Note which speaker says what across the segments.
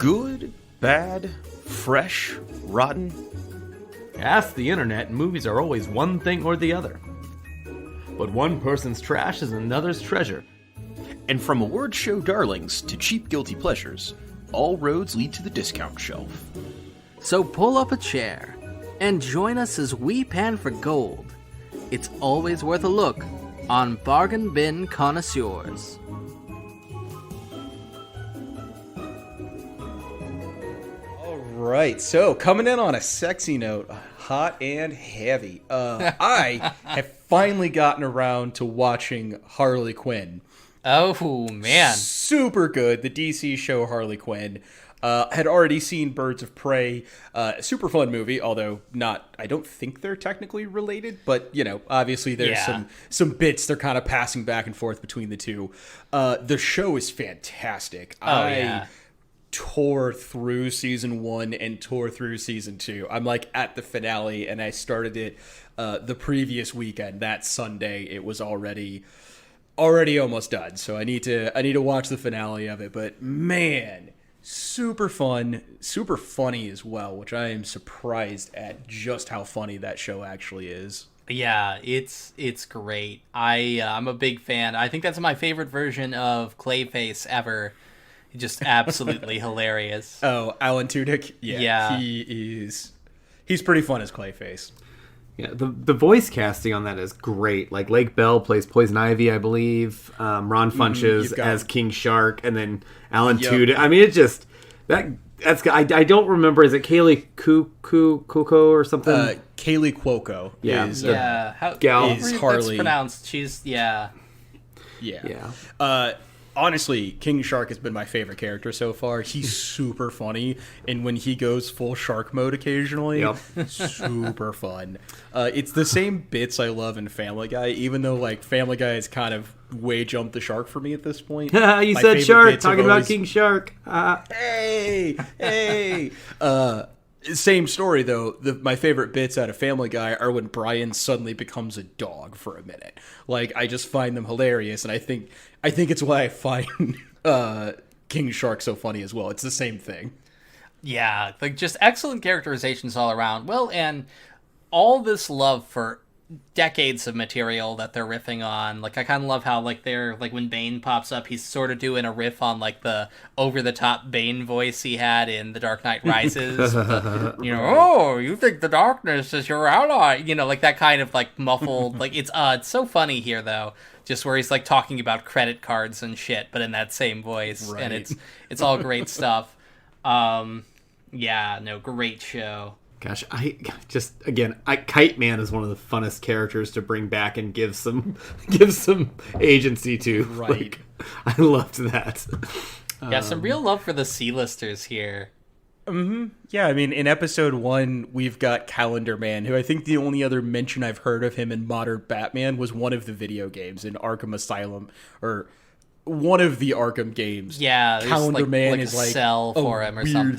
Speaker 1: Good, bad, fresh, rotten?
Speaker 2: Ask the internet, and movies are always one thing or the other. But one person's trash is another's treasure.
Speaker 1: And from award show darlings to cheap guilty pleasures, all roads lead to the discount shelf.
Speaker 3: So pull up a chair and join us as we pan for gold. It's always worth a look on Bargain Bin Connoisseurs.
Speaker 4: All right, so coming in on a sexy note, hot and heavy. I have finally gotten around to watching Harley Quinn.
Speaker 5: Oh, man.
Speaker 4: Super good. The DC show Harley Quinn. Had already seen Birds of Prey. Super fun movie, although not, I don't think they're technically related, but, you know, obviously there's some bits they're kind of passing back and forth between the two. The show is fantastic. I tore through season 1 and tore through season 2. I'm like at the finale, and I started it the previous weekend. That Sunday, it was already almost done. So I need to watch the finale of it. But man, super fun, super funny as well, which I am surprised at just how funny that show actually is.
Speaker 5: Yeah, it's great. I'm a big fan. I think that's my favorite version of Clayface ever. Just absolutely hilarious.
Speaker 4: Oh, Alan Tudyk?
Speaker 5: Yeah.
Speaker 4: He's pretty fun as Clayface.
Speaker 2: Yeah, the voice casting on that is great. Like Lake Bell plays Poison Ivy, I believe. Ron Funches as King Shark, and then Alan Tudyk. I mean, it's just that's. I don't remember. Is it Kaylee Cuoco or something?
Speaker 4: Kaylee Cuoco.
Speaker 5: Is
Speaker 4: Harley.
Speaker 5: Pronounced. She's
Speaker 4: Yeah. Honestly, King Shark has been my favorite character so far. He's super funny, and when he goes full shark mode occasionally, super fun. It's the same bits I love in Family Guy, even though like Family Guy has kind of way jumped the shark for me at this point.
Speaker 2: You said shark, talking about King Shark.
Speaker 4: Hey! Same story though. My favorite bits out of Family Guy are when Brian suddenly becomes a dog for a minute. Like I just find them hilarious, and I think it's why I find King Shark so funny as well. It's the same thing.
Speaker 5: Yeah, like just excellent characterizations all around. Well, and all this love for decades of material that they're riffing on. Like I kind of love how like they're like when Bane pops up, he's sort of doing a riff on like the over the top Bane voice he had in The Dark Knight Rises. You know, oh, you think the darkness is your ally? You know, like that kind of like muffled. Like it's so funny here though, just where he's like talking about credit cards and shit, but in that same voice, and it's all great stuff. Great show.
Speaker 2: Gosh, Kite Man is one of the funnest characters to bring back and give some agency to.
Speaker 4: Right.
Speaker 2: Like, I loved that.
Speaker 5: Yeah, some real love for the C-listers here.
Speaker 4: Mm-hmm. Yeah, I mean, in episode 1, we've got Calendar Man, who I think the only other mention I've heard of him in modern Batman was one of the video games in Arkham Asylum, or one of the Arkham games.
Speaker 5: Yeah,
Speaker 4: Calendar Man is like
Speaker 5: cell for him or
Speaker 4: weird
Speaker 5: something.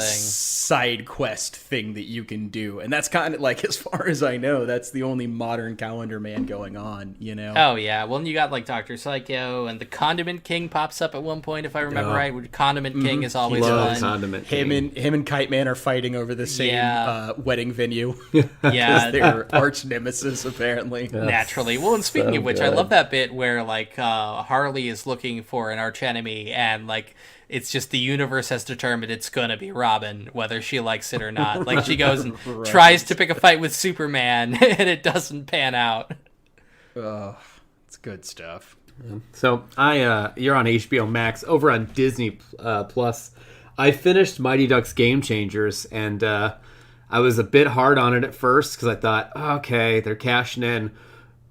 Speaker 4: Side quest thing that you can do, and that's kind of like, as far as I know, that's the only modern Calendar Man going on. You know?
Speaker 5: Oh yeah, well, and you got like Dr. Psycho, and the Condiment King pops up at one point, if I remember right. Condiment King is always fun.
Speaker 2: Condiment
Speaker 4: Him and Kite Man are fighting over the same wedding venue.
Speaker 5: Yeah,
Speaker 4: they're arch nemesis apparently.
Speaker 5: Naturally. Well, and speaking of which, I love that bit where like Harley is looking for an archenemy, and like it's just the universe has determined it's gonna be Robin, whether she likes it or not. Like she goes and tries to pick a fight with Superman, and it doesn't pan out.
Speaker 4: It's good stuff.
Speaker 2: So you're on HBO Max. Over on Disney Plus, I finished Mighty Ducks Game Changers, and I was a bit hard on it at first because I thought, okay, they're cashing in,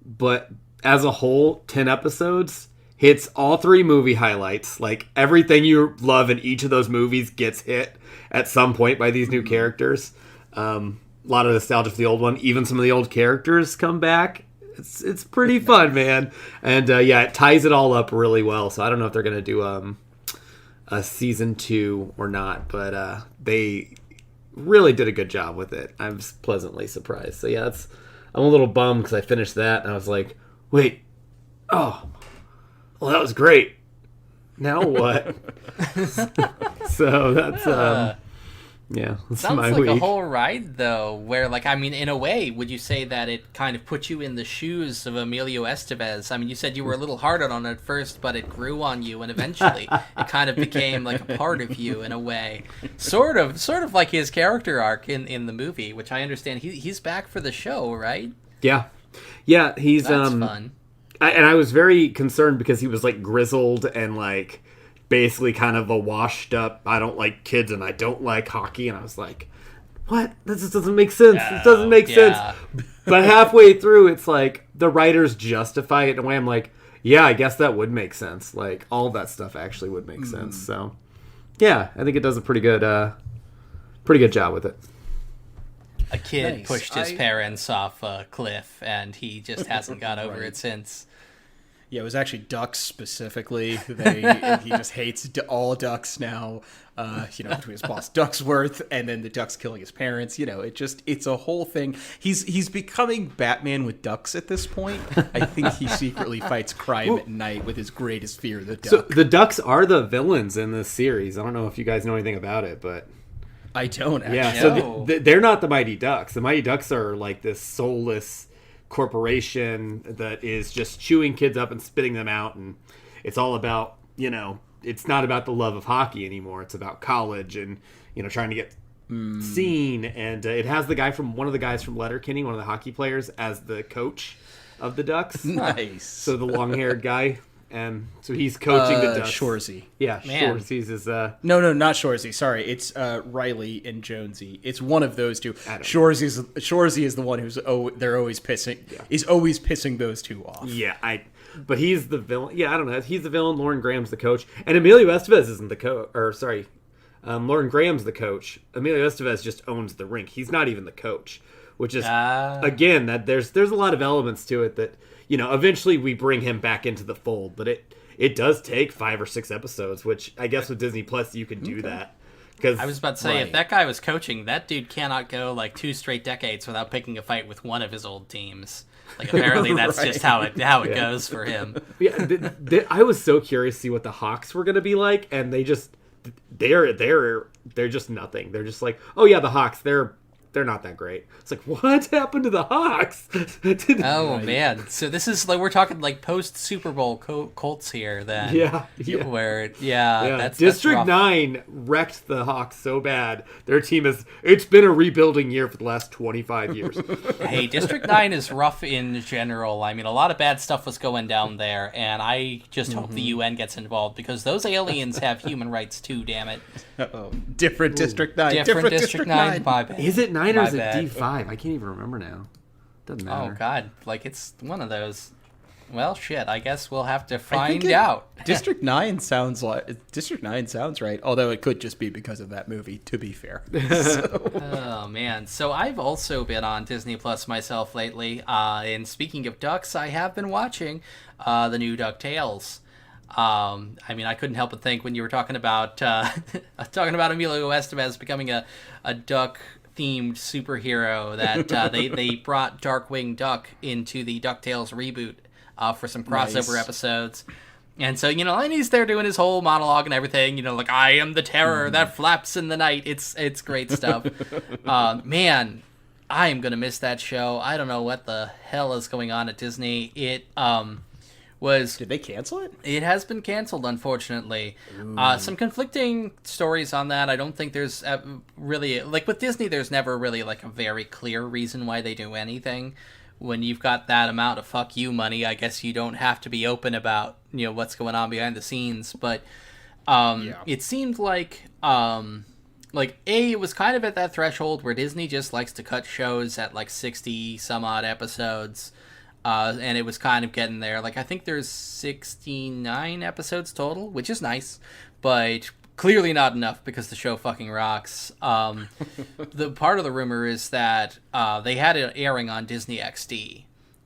Speaker 2: but as a whole, 10 episodes hits all 3 movie highlights. Like everything you love in each of those movies gets hit at some point by these new characters. A lot of nostalgia for the old one. Even some of the old characters come back. It's pretty fun, man. And it ties it all up really well. So I don't know if they're gonna do a season 2 or not, but they really did a good job with it. I was pleasantly surprised. So yeah, I'm a little bummed because I finished that and I was like, wait, well, that was great. Now what? So that's that's
Speaker 5: Sounds
Speaker 2: my
Speaker 5: like
Speaker 2: week.
Speaker 5: a whole ride, though, where, like, I mean, in a way, would you say that it kind of put you in the shoes of Emilio Estevez? I mean, you said you were a little hard on it at first, but it grew on you, and eventually it kind of became, like, a part of you in a way. Sort of like his character arc in the movie, which I understand he's back for the show, right?
Speaker 2: Yeah, he's
Speaker 5: That's fun.
Speaker 2: I was very concerned because he was, like, grizzled and, like, basically kind of a washed up, I don't like kids and I don't like hockey, and I was like, what? This just doesn't make sense. This doesn't make sense. But halfway through, it's like the writers justify it in a way I'm like, yeah, I guess that would make sense. Like, all that stuff actually would make sense. So, yeah, I think it does a pretty good job with it.
Speaker 5: A kid pushed his parents off a cliff, and he just hasn't got over it since.
Speaker 4: Yeah, it was actually ducks specifically. He just hates all ducks now. Between his boss Ducksworth and then the ducks killing his parents. It's a whole thing. He's becoming Batman with ducks at this point. I think he secretly fights crime at night with his greatest fear, the duck.
Speaker 2: So the ducks are the villains in this series. I don't know if you guys know anything about it, but
Speaker 4: I don't actually.
Speaker 2: Yeah, so they're not the Mighty Ducks. The Mighty Ducks are like this soulless corporation that is just chewing kids up and spitting them out, and it's all about, it's not about the love of hockey anymore. It's about college and, trying to get seen, and it has one of the guys from Letterkenny, one of the hockey players, as the coach of the Ducks.
Speaker 4: Nice.
Speaker 2: So the long-haired guy, and so he's coaching the Ducks.
Speaker 4: Shoresy.
Speaker 2: Yeah,
Speaker 5: Man.
Speaker 2: Shoresy's is
Speaker 4: No, not Shoresy. Sorry, it's Riley and Jonesy. It's one of those two. Shoresy is the one who's they're always pissing. Yeah. Is always pissing those two off.
Speaker 2: Yeah, but he's the villain. Yeah, I don't know. He's the villain. Lauren Graham's the coach, and Emilio Estevez isn't the coach. Or sorry, Lauren Graham's the coach. Emilio Estevez just owns the rink. He's not even the coach, which is again that there's a lot of elements to it that eventually we bring him back into the fold, but it does take 5 or 6 episodes, which I guess with Disney Plus you can do that. Because
Speaker 5: I was about to say, if that guy was coaching, that dude cannot go like 2 straight decades without picking a fight with one of his old teams. Like, apparently that's just how it goes for him.
Speaker 2: Yeah, I was so curious to see what the Hawks were going to be like, and they're just nothing. They're just like, oh yeah, the Hawks, they're not that great. It's like, what happened to the Hawks?
Speaker 5: Man. So this is like, we're talking like post Super Bowl Colts here then.
Speaker 2: Yeah.
Speaker 5: Where, that's
Speaker 2: District
Speaker 5: rough.
Speaker 2: 9 wrecked the Hawks so bad. Their team it's been a rebuilding year for the last 25 years.
Speaker 5: Hey, District 9 is rough in general. I mean, a lot of bad stuff was going down there, and I just hope the UN gets involved, because those aliens have human rights too, damn it.
Speaker 4: Different District 9.
Speaker 5: Different District 9. My bad.
Speaker 2: Is it 9 or
Speaker 5: My
Speaker 2: is it
Speaker 5: bad.
Speaker 2: D5? I can't even remember now. Doesn't matter.
Speaker 5: Oh, God. Like, it's one of those. Well, shit. I guess we'll have to find out.
Speaker 4: District 9 sounds right, although it could just be because of that movie, to be fair.
Speaker 5: Oh, man. So I've also been on Disney Plus myself lately. And speaking of ducks, I have been watching the new DuckTales. I mean, I couldn't help but think when you were talking about Emilio Estevez becoming a duck themed superhero that they brought Darkwing Duck into the DuckTales reboot for some crossover episodes. And so, and he's there doing his whole monologue and everything, like, I am the terror that flaps in the night. It's great stuff. Man, I am going to miss that show. I don't know what the hell is going on at Disney. Did
Speaker 4: they cancel it?
Speaker 5: It has been canceled, unfortunately. Some conflicting stories on that. I don't think there's really, like with Disney, there's never really like a very clear reason why they do anything. When you've got that amount of fuck you money, I guess you don't have to be open about what's going on behind the scenes. But it seemed like it was kind of at that threshold where Disney just likes to cut shows at like 60 some odd episodes. And it was kind of getting there. Like, I think there's 69 episodes total, which is nice, but clearly not enough because the show fucking rocks. The part of the rumor is that they had it airing on Disney XD,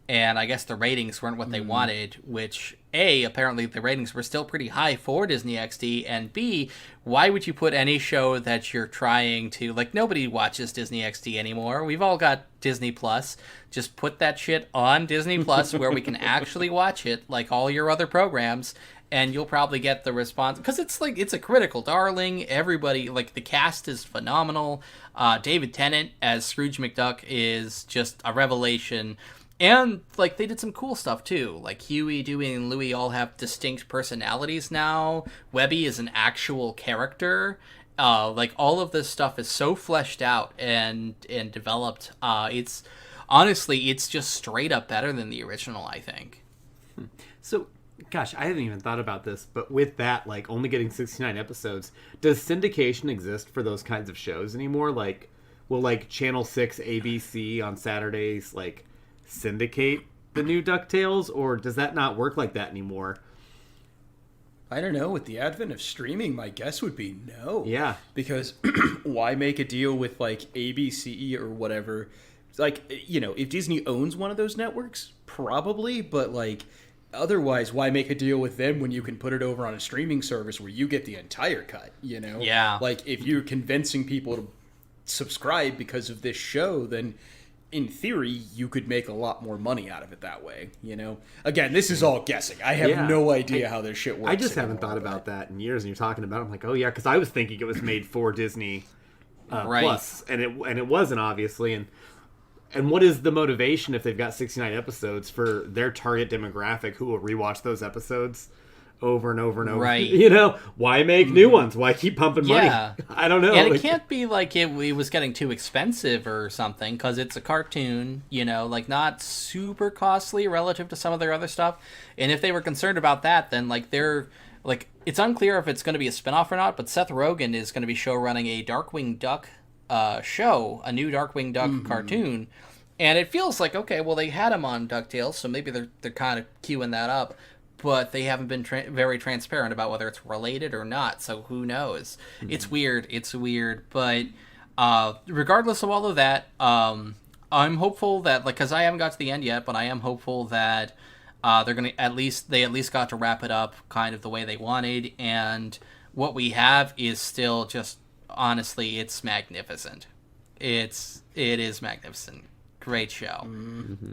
Speaker 5: and I guess the ratings weren't what they wanted, which, A, apparently the ratings were still pretty high for Disney XD, and B, why would you put any show that you're trying to, like, nobody watches Disney XD anymore. We've all got Disney Plus. Just put that shit on Disney Plus where we can actually watch it, like all your other programs, and you'll probably get the response, because it's a critical darling. Everybody, like, the cast is phenomenal. David Tennant as Scrooge McDuck is just a revelation. And, like, they did some cool stuff, too. Like, Huey, Dewey, and Louie all have distinct personalities now. Webby is an actual character. Like, all of this stuff is so fleshed out and developed. It's just straight up better than the original, I think.
Speaker 2: So, gosh, I haven't even thought about this, but with that, like, only getting 69 episodes, does syndication exist for those kinds of shows anymore? Like, will, like, Channel 6 ABC on Saturdays, like, syndicate the new DuckTales, or does that not work like that anymore?
Speaker 4: I don't know. With the advent of streaming, my guess would be no.
Speaker 2: Yeah.
Speaker 4: Because why make a deal with, like, ABC or whatever? Like, you know, if Disney owns one of those networks, probably, but, like, otherwise, why make a deal with them when you can put it over on a streaming service where you get the entire cut, you know?
Speaker 5: Yeah.
Speaker 4: Like, if you're convincing people to subscribe because of this show, then in theory, you could make a lot more money out of it that way, you know? Again, this is all guessing. I have no idea how this shit works.
Speaker 2: I just haven't thought about that in years, and you're talking about it. I'm like, oh, yeah, because I was thinking it was made for Disney
Speaker 5: Right.
Speaker 2: Plus, and it wasn't, obviously, and what is the motivation if they've got 69 episodes for their target demographic who will rewatch those episodes over and over and over?
Speaker 5: Right.
Speaker 2: You know, why make new ones? Why keep pumping money?
Speaker 5: Yeah.
Speaker 2: I don't know.
Speaker 5: And it can't be like it was getting too expensive or something, because it's a cartoon, you know, like, not super costly relative to some of their other stuff. And if they were concerned about that, then, like, it's unclear if it's going to be a spinoff or not, but Seth Rogen is going to be showrunning a Darkwing Duck show, a new Darkwing Duck cartoon. And it feels like, okay, well, they had him on DuckTales, so maybe they're kind of queuing that up, but they haven't been very transparent about whether it's related or not, so who knows? It's weird, but regardless of all of that, I'm hopeful that, like, because I haven't got to the end yet, but I am hopeful that they're going to at least got to wrap it up kind of the way they wanted, and what we have is still just, honestly, it's magnificent. It is magnificent. Great show.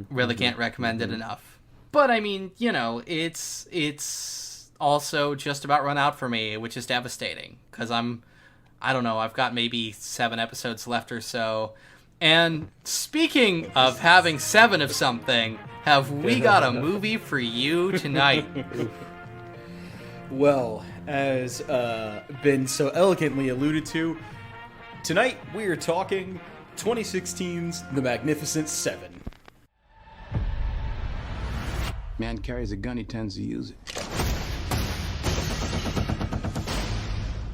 Speaker 5: Really can't recommend it enough. But I mean, you know, it's also just about run out for me, which is devastating, because I don't know, I've got maybe 7 episodes left or so. And speaking of having 7 of something, have we got a movie for you tonight?
Speaker 4: Well, as been so elegantly alluded to, tonight we are talking 2016's The Magnificent Seven.
Speaker 6: Man carries a gun, he tends to use it.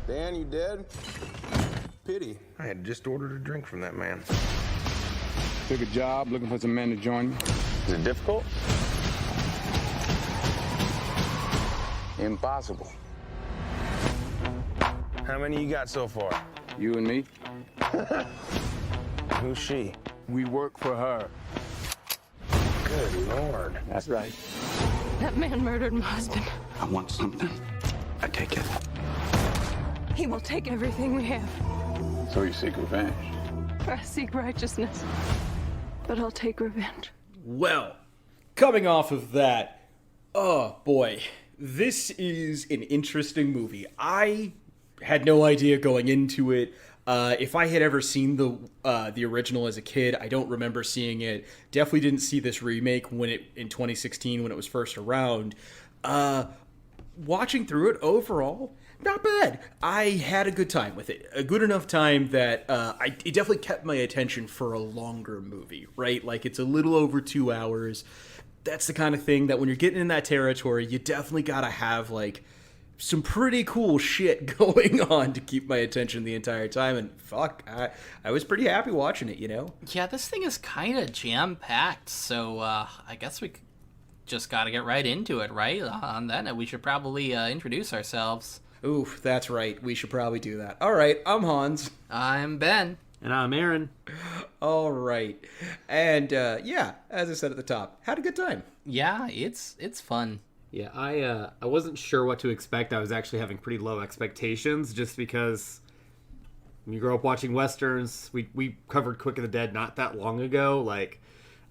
Speaker 7: Dan, you dead? Pity. I had just ordered a drink from that man.
Speaker 6: Took a job looking for some men to join me.
Speaker 7: Is it difficult?
Speaker 6: Impossible.
Speaker 7: How many you got so far?
Speaker 6: You and me,
Speaker 7: Who's she?
Speaker 6: we work for her.
Speaker 7: Good Lord.
Speaker 6: That's right.
Speaker 8: That man murdered my husband.
Speaker 6: I want something. I take it.
Speaker 8: He will take everything we have.
Speaker 6: So you seek revenge.
Speaker 8: I seek righteousness, but I'll take revenge.
Speaker 4: Well, coming off of that, oh boy, this is an interesting movie. I had no idea going into it. If I had ever seen the original as a kid, I don't remember seeing it. Definitely didn't see this remake in 2016 when it was first around. Watching through it overall, not bad. I had a good time with it. A good enough time that it definitely kept my attention for a longer movie, right? Like, it's a little over 2 hours. That's the kind of thing that when you're getting in that territory, you definitely gotta have, like, some pretty cool shit going on to keep my attention the entire time. And fuck, I was pretty happy watching it, you know?
Speaker 5: Yeah, this thing is kind of jam-packed, so I guess we just got to get right into it, right? On that note, we should probably introduce ourselves.
Speaker 4: Oof, that's right. We should probably do that. All right, I'm Hans.
Speaker 5: I'm Ben.
Speaker 2: And I'm Aaron.
Speaker 4: All right. And yeah, as I said at the top, had a good time.
Speaker 5: Yeah, it's fun.
Speaker 2: Yeah, I wasn't sure what to expect. I was actually having pretty low expectations just because when you grow up watching Westerns, we covered Quick of the Dead not that long ago. Like,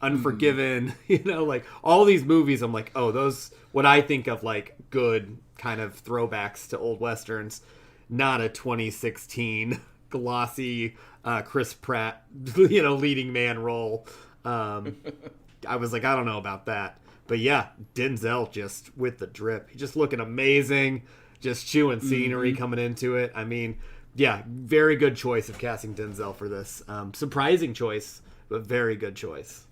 Speaker 2: Unforgiven, like all these movies. I'm like, oh, those what I think of like good kind of throwbacks to old westerns, not a 2016 glossy Chris Pratt, leading man role. I was like, I don't know about that. But yeah, Denzel just with the drip. He's just looking amazing, just chewing scenery coming into it. I mean, yeah, very good choice of casting Denzel for this. Surprising choice, but very good choice.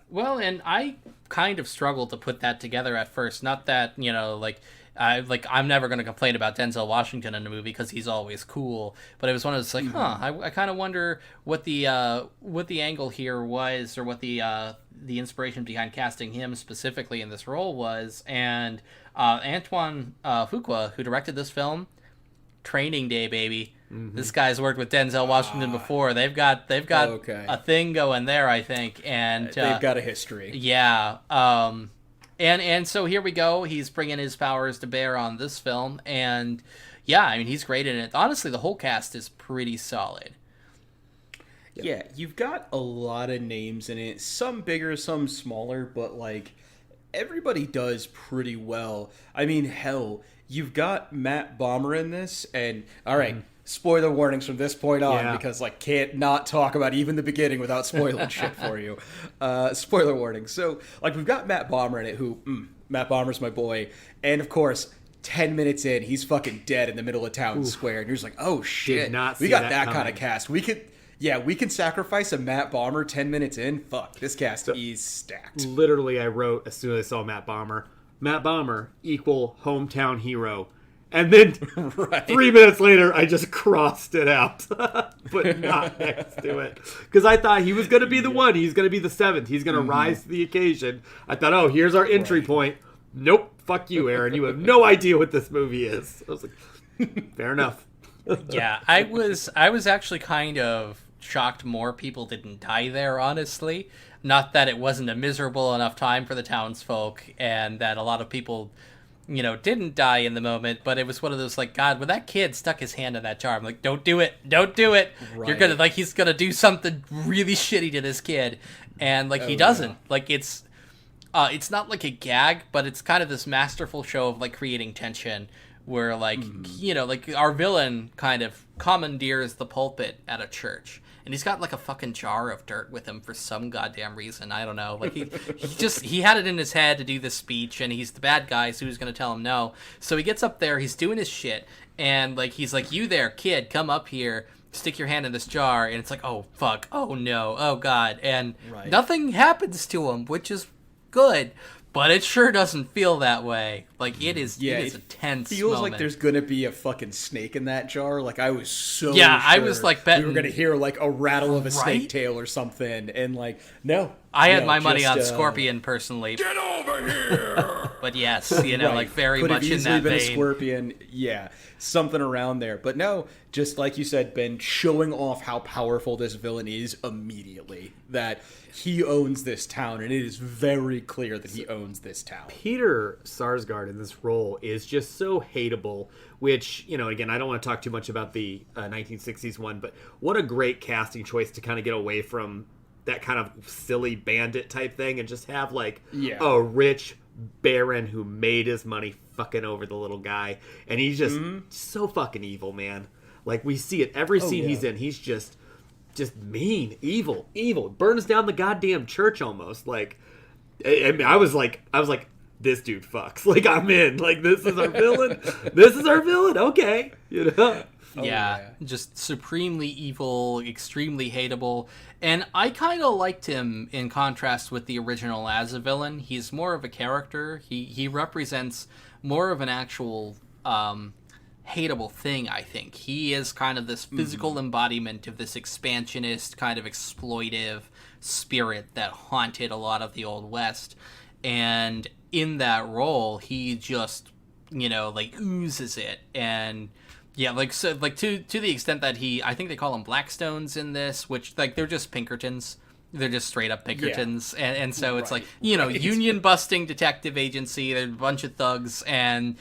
Speaker 5: Well, and I kind of struggled to put that together at first. Not that, I'm never going to complain about Denzel Washington in a movie because he's always cool. But it was one of those I kind of wonder what the angle here was, or what the inspiration behind casting him specifically in this role was. And Antoine Fuqua, who directed this film, Training Day, baby. This guy's worked with Denzel Washington before. They've got a thing going there, I think, and
Speaker 4: they've got a history.
Speaker 5: Yeah. And so here we go. He's bringing his powers to bear on this film, and yeah, I mean, he's great in it. Honestly, the whole cast is pretty solid.
Speaker 4: Yeah, you've got a lot of names in it. Some bigger, some smaller, but like everybody does pretty well. I mean, hell, you've got Matt Bomer in this, and all right. Spoiler warnings from this point on, because like can't not talk about even the beginning without spoiling shit for you. Spoiler warning. So like we've got Matt Bomer in it, who Matt Bomer's my boy, and of course 10 minutes in he's fucking dead in the middle of town square, and you're just like, oh shit, we got that kind of cast. We can sacrifice a Matt Bomer 10 minutes in. Fuck, this cast is stacked.
Speaker 2: Literally, I wrote as soon as I saw Matt Bomer equal hometown hero. And then 3 minutes later, I just crossed it out, but not next to it. Because I thought he was going to be the one. He's going to be the seventh. He's going to rise to the occasion. I thought, oh, here's our entry point. Nope. Fuck you, Aaron. You have no idea what this movie is. I was like, fair enough.
Speaker 5: Yeah, I was actually kind of shocked more people didn't die there, honestly. Not that it wasn't a miserable enough time for the townsfolk, and that a lot of people didn't die in the moment, but it was one of those like, God, when that kid stuck his hand in that jar, I'm like, don't do it. Right. You're gonna he's gonna do something really shitty to this kid, and he doesn't. It's not like a gag, but it's kind of this masterful show of like creating tension, where our villain kind of commandeers the pulpit at a church. And he's got like a fucking jar of dirt with him for some goddamn reason. I don't know. Like he had it in his head to do this speech, and he's the bad guy, so who's gonna tell him no? So he gets up there, he's doing his shit, and he's like, "You there, kid? Come up here. Stick your hand in this jar." And it's like, "Oh fuck! Oh no! Oh god!" And nothing happens to him, which is good. But it sure doesn't feel that way. It is a tense
Speaker 4: feels
Speaker 5: moment.
Speaker 4: Like there's gonna be a fucking snake in that jar. I was so
Speaker 5: I was betting
Speaker 4: we were gonna hear a rattle of a snake tail or something, and no.
Speaker 5: I had my money on Scorpion personally.
Speaker 7: Get over here!
Speaker 5: But yes, very
Speaker 4: Could
Speaker 5: much
Speaker 4: have
Speaker 5: in that
Speaker 4: been
Speaker 5: vein.
Speaker 4: A Scorpion, something around there. But no, just like you said, Ben, showing off how powerful this villain is immediately. That he owns this town, and it is very clear that he owns this town.
Speaker 2: Peter Sarsgaard in this role is just so hateable, which, again, I don't want to talk too much about the 1960s one, but what a great casting choice to kind of get away from that kind of silly bandit type thing and just have a rich baron who made his money fucking over the little guy, and he's just so fucking evil, man. We see it every scene he's in. He's just mean, evil, burns down the goddamn church almost. I was like, this dude fucks. I'm in. This is our villain. This is our villain. Okay,
Speaker 5: just supremely evil, extremely hateable. And I kind of liked him in contrast with the original as a villain. He's more of a character. He represents more of an actual hateable thing, I think. He is kind of this physical embodiment of this expansionist, kind of exploitive spirit that haunted a lot of the Old West. And in that role, he just, oozes it. And yeah, to the extent that I think they call them Blackstones in this, which they're just Pinkertons. They're just straight up Pinkertons. And so it's union busting detective agency. They're a bunch of thugs, and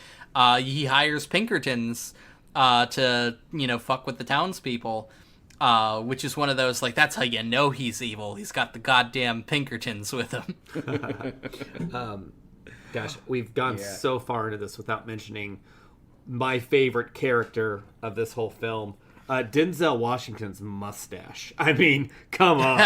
Speaker 5: he hires Pinkertons to fuck with the townspeople. which is one of those, like, that's how you know he's evil. He's got the goddamn Pinkertons with him.
Speaker 2: Gosh, we've gone so far into this without mentioning my favorite character of this whole film, Denzel Washington's mustache. I mean, come on.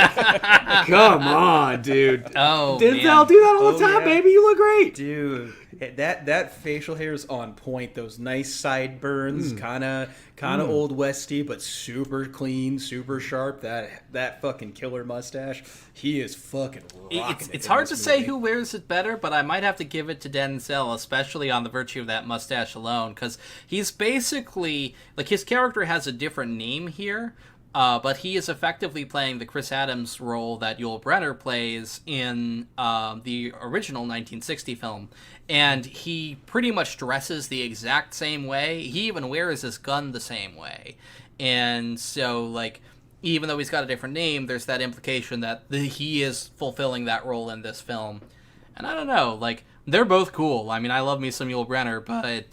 Speaker 2: Come on, dude.
Speaker 5: Oh,
Speaker 2: Denzel,
Speaker 5: man.
Speaker 2: do that all the time, baby. You look great.
Speaker 4: Dude, that facial hair is on point. Those nice sideburns, kind of old westy, but super clean, super sharp. That fucking killer mustache. He is fucking rocking.
Speaker 5: It's hard to say who wears it better, but I might have to give it to Denzel, especially on the virtue of that mustache alone, because he's basically, like, his character has a different name here, but he is effectively playing the Chris Adams role that Yul Brynner plays in the original 1960 film. And he pretty much dresses the exact same way. He even wears his gun the same way. And so, like, even though he's got a different name, there's that implication that he is fulfilling that role in this film. And I don't know, like, they're both cool. I mean, I love me some Yul Brynner, but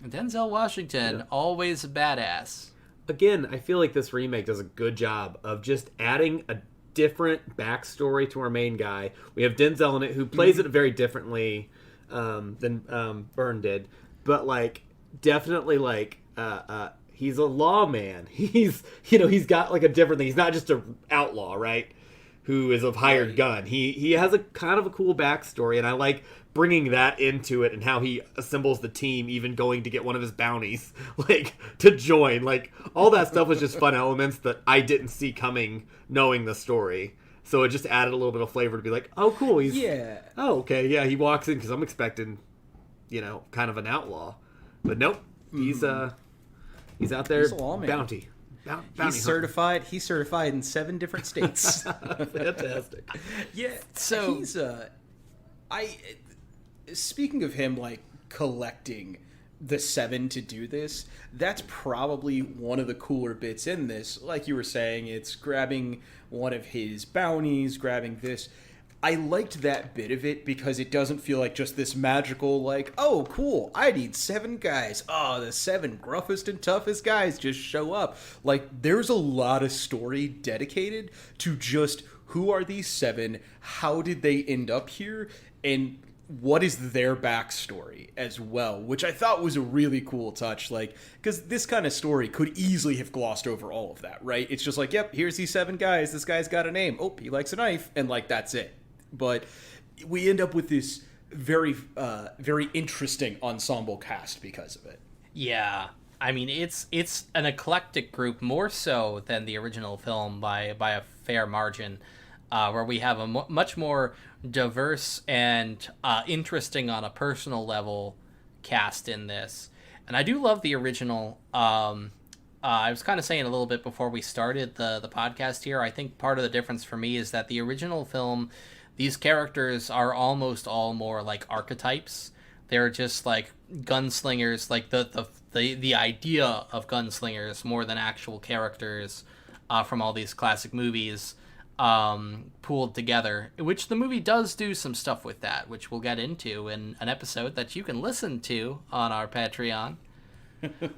Speaker 5: Denzel Washington, always a badass.
Speaker 2: Again, I feel like this remake does a good job of just adding a different backstory to our main guy. We have Denzel in it, who plays it very differently than Byrne did, but, like, definitely, like, he's a lawman. He's got, like, a different thing. He's not just an outlaw, right? Who is a hired gun. He has a kind of a cool backstory, and I like bringing that into it and how he assembles the team, even going to get one of his bounties, like, to join. Like, all that stuff was just fun elements that I didn't see coming knowing the story. So it just added a little bit of flavor to be like, oh, cool. Oh, okay. Yeah, he walks in because I'm expecting, kind of an outlaw. But nope. He's out there. He's a lawman. Bounty.
Speaker 4: He's certified. He's certified in 7 different states.
Speaker 2: Fantastic.
Speaker 4: Yeah. So he's speaking of him, like, collecting the 7 to do this, that's probably one of the cooler bits in this. Like you were saying, it's grabbing one of his bounties, grabbing this. I liked that bit of it because it doesn't feel like just this magical, like, oh, cool, I need 7 guys. Oh, the 7 gruffest and toughest guys just show up. Like, there's a lot of story dedicated to just who are these 7, how did they end up here, and what is their backstory as well, which I thought was a really cool touch, like, because this kind of story could easily have glossed over all of that, right? It's just like, yep, here's these 7 guys, this guy's got a name, oh, he likes a knife, and, like, that's it. But we end up with this very, very interesting ensemble cast because of it.
Speaker 5: Yeah, I mean, it's an eclectic group, more so than the original film by a fair margin, where we have a much more diverse and interesting on a personal level cast in this. And I do love the original. I was kind of saying a little bit before we started the podcast here, I think part of the difference for me is that the original film, these characters are almost all more like archetypes. They're just like gunslingers, like the idea of gunslingers more than actual characters from all these classic movies pooled together, which the movie does do some stuff with that, which we'll get into in an episode that you can listen to on our Patreon.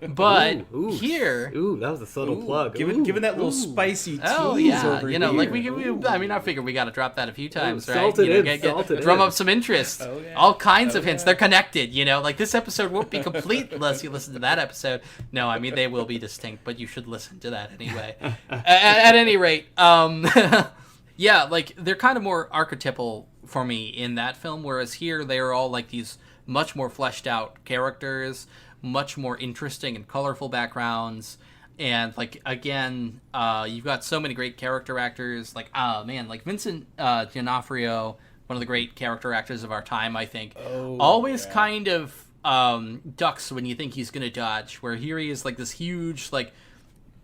Speaker 5: But here,
Speaker 2: that was a subtle plug.
Speaker 4: Giving that little spicy tease.
Speaker 5: Oh yeah,
Speaker 4: over
Speaker 5: like
Speaker 4: here.
Speaker 5: I mean, I figure we got to drop that a few times, right?
Speaker 2: Salt it
Speaker 5: Drum up some interest. Oh, yeah. All kinds of hints. They're connected. Like this episode won't be complete unless you listen to that episode. No, I mean they will be distinct, but you should listen to that anyway. At any rate, yeah, like they're kind of more archetypal for me in that film, whereas here they are all like these much more fleshed out characters, much more interesting and colorful backgrounds, and like again, you've got so many great character actors, like like Vincent D'Onofrio, one of the great character actors of our time, I think. Always kind of ducks when you think he's gonna dodge, where here he is like this huge, like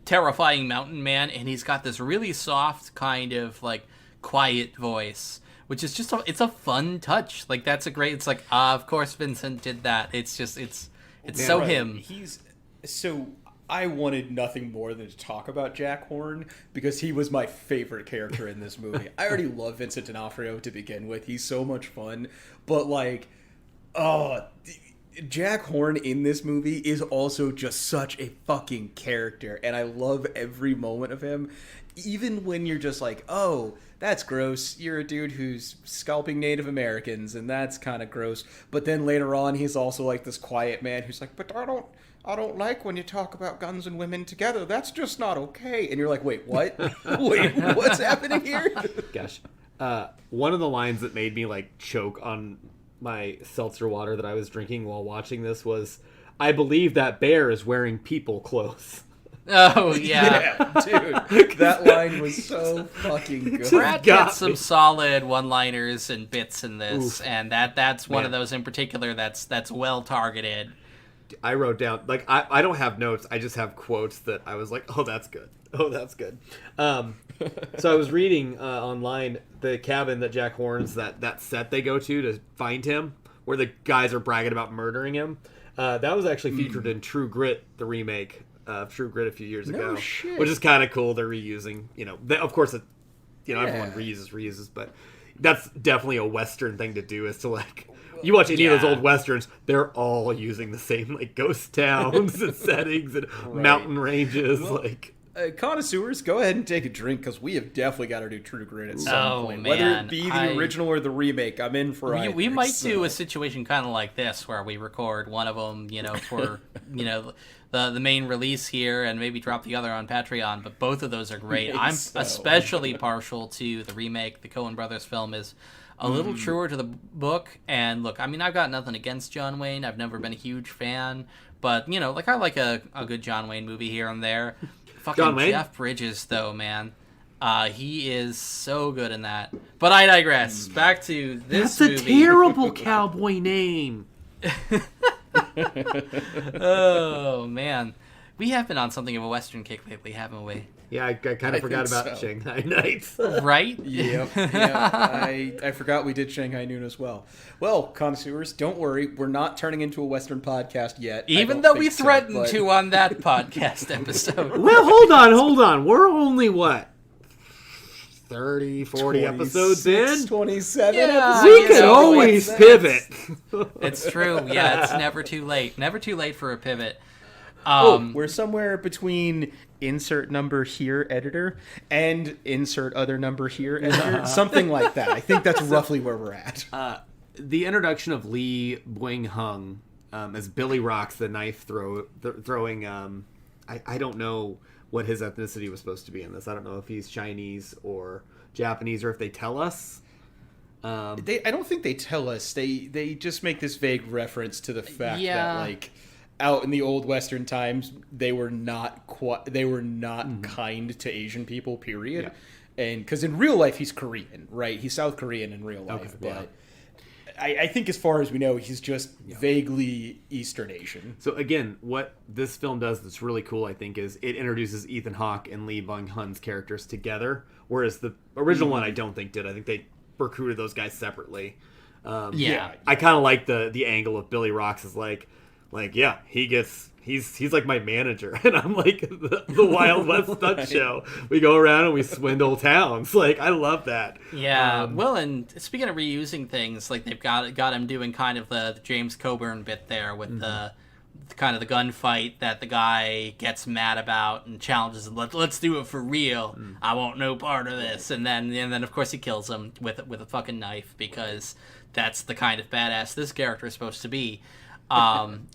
Speaker 5: terrifying mountain man, and he's got this really soft kind of like quiet voice, which is just it's a fun touch. Like that's a great, it's like of course Vincent did that. It's just it's so right. Him.
Speaker 4: I wanted nothing more than to talk about Jack Horn because he was my favorite character in this movie. I already love Vincent D'Onofrio to begin with. He's so much fun, but like, Jack Horn in this movie is also just such a fucking character, and I love every moment of him. Even when you're just like, oh, that's gross. You're a dude who's scalping Native Americans, and that's kind of gross. But then later on, he's also like this quiet man who's like, but I don't like when you talk about guns and women together. That's just not okay. And you're like, wait, what? Wait, what's happening here?
Speaker 2: Gosh. One of the lines that made me like choke on my seltzer water that I was drinking while watching this was, I believe that bear is wearing people clothes.
Speaker 5: Oh, yeah.
Speaker 4: Dude. That line was so fucking good.
Speaker 5: Brad gets some solid one-liners and bits in this, and that's one of those in particular that's well targeted.
Speaker 2: I wrote down, like, I don't have notes. I just have quotes that I was like, oh, that's good. Oh, that's good. So I was reading online the cabin that Jack Horn's, that set they go to find him, where the guys are bragging about murdering him. That was actually featured in True Grit, the remake of True Grit a few years ago.
Speaker 4: Shit.
Speaker 2: Which is kind of cool. They're reusing, of course, everyone reuses, but that's definitely a Western thing to do, is to like... You watch any of those old Westerns, they're all using the same like ghost towns and settings and mountain ranges.
Speaker 4: Connoisseurs, go ahead and take a drink, because we have definitely got to do True Grit at some point.
Speaker 5: Man.
Speaker 4: Whether it be the original or the remake, I'm in for either.
Speaker 5: We might do a situation kind of like this, where we record one of them, for the main release here, and maybe drop the other on Patreon. But both of those are great. I'm especially partial to the remake. The Coen Brothers film is a little truer to the book. And look, I mean, I've got nothing against John Wayne. I've never been a huge fan, but I like a good John Wayne movie here and there. Fucking Jeff Bridges, though, man. He is so good in that. But I digress. Back to this movie.
Speaker 2: That's a terrible cowboy name.
Speaker 5: Oh, man. We have been on something of a Western kick lately, haven't we?
Speaker 2: Yeah, I kind of forgot about Shanghai Nights.
Speaker 5: Right?
Speaker 4: Yep. I forgot we did Shanghai Noon as well. Well, connoisseurs, don't worry. We're not turning into a Western podcast yet.
Speaker 5: Even though we threatened to on that podcast episode.
Speaker 2: Well, hold on. We're only, what, 30, 40 episodes in?
Speaker 4: 27
Speaker 5: episodes.
Speaker 2: We can always pivot.
Speaker 5: It's true. Yeah, it's never too late. Never too late for a pivot.
Speaker 4: We're somewhere between insert number here, editor, and insert other number here, editor. Something like that. I think that's roughly where we're at.
Speaker 2: The introduction of Lee Boing-hung as Billy Rocks, the knife throwing... I don't know what his ethnicity was supposed to be in this. I don't know if he's Chinese or Japanese, or if they tell us.
Speaker 4: I don't think they tell us. They just make this vague reference to the fact that, like... out in the old Western times, they were not kind to Asian people, period. Yeah. And because in real life, he's Korean, right? He's South Korean in real life. But I think as far as we know, he's just vaguely Eastern Asian.
Speaker 2: So again, what this film does that's really cool, I think, is it introduces Ethan Hawke and Lee Boing-hung's characters together, whereas the original one I don't think did. I think they recruited those guys separately. I kind of like the angle of Billy Rocks is like he's like my manager, and I'm like the Wild West stunt show. We go around and we swindle towns. Like, I love that.
Speaker 5: Yeah. Well, and speaking of reusing things, like they've got him doing kind of the James Coburn bit there with the kind of the gunfight that the guy gets mad about and challenges him. Let's do it for real. I want no part of this. And then of course he kills him with a fucking knife, because that's the kind of badass this character is supposed to be.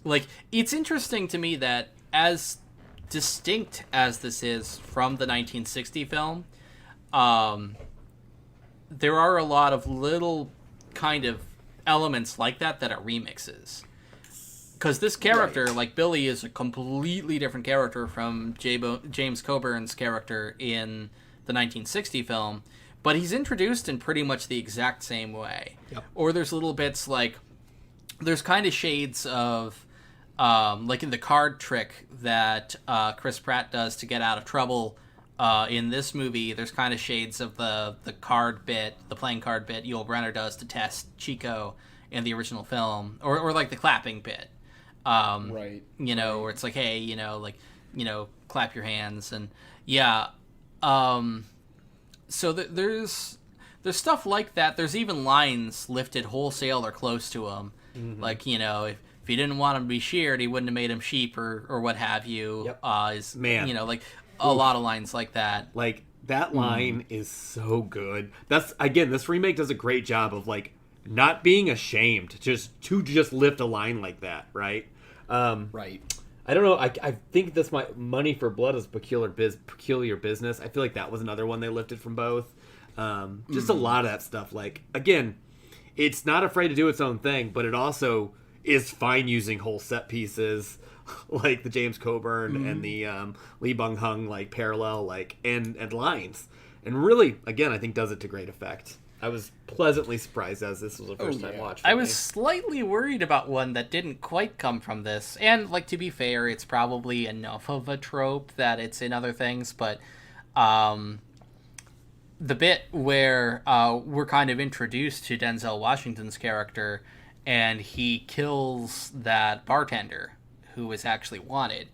Speaker 5: Like, it's interesting to me that as distinct as this is from the 1960 film, there are a lot of little kind of elements like that are remixes. Because this character, like Billy, is a completely different character from James Coburn's character in the 1960 film, but he's introduced in pretty much the exact same way. Yep. Or there's little bits like... There's kind of shades of, like in the card trick that Chris Pratt does to get out of trouble in this movie. There's kind of shades of the card bit, the playing card bit Yul Brynner does to test Chico in the original film, or like the clapping bit,
Speaker 4: right?
Speaker 5: Where it's like, hey, clap your hands, and so there's stuff like that. There's even lines lifted wholesale or close to them. Mm-hmm. Like, if he didn't want him to be sheared, he wouldn't have made him sheep or what have you.
Speaker 2: Yep.
Speaker 5: You know, like a lot of lines like that.
Speaker 2: Like, that line is so good. That's, again, this remake does a great job of, like, not being ashamed to just lift a line like that, right?
Speaker 4: Right.
Speaker 2: I don't know. I think this Money for Blood is peculiar business. I feel like that was another one they lifted from both. Just a lot of that stuff. Like, again, it's not afraid to do its own thing, but it also is fine using whole set pieces, like the James Coburn and the Lee Bung Hung like parallel and lines, and really, again, I think does it to great effect. I was pleasantly surprised as this was a first time watch.
Speaker 5: I was slightly worried about one that didn't quite come from this, and like, to be fair, it's probably enough of a trope that it's in other things, but the bit where we're kind of introduced to Denzel Washington's character, and he kills that bartender who is actually wanted,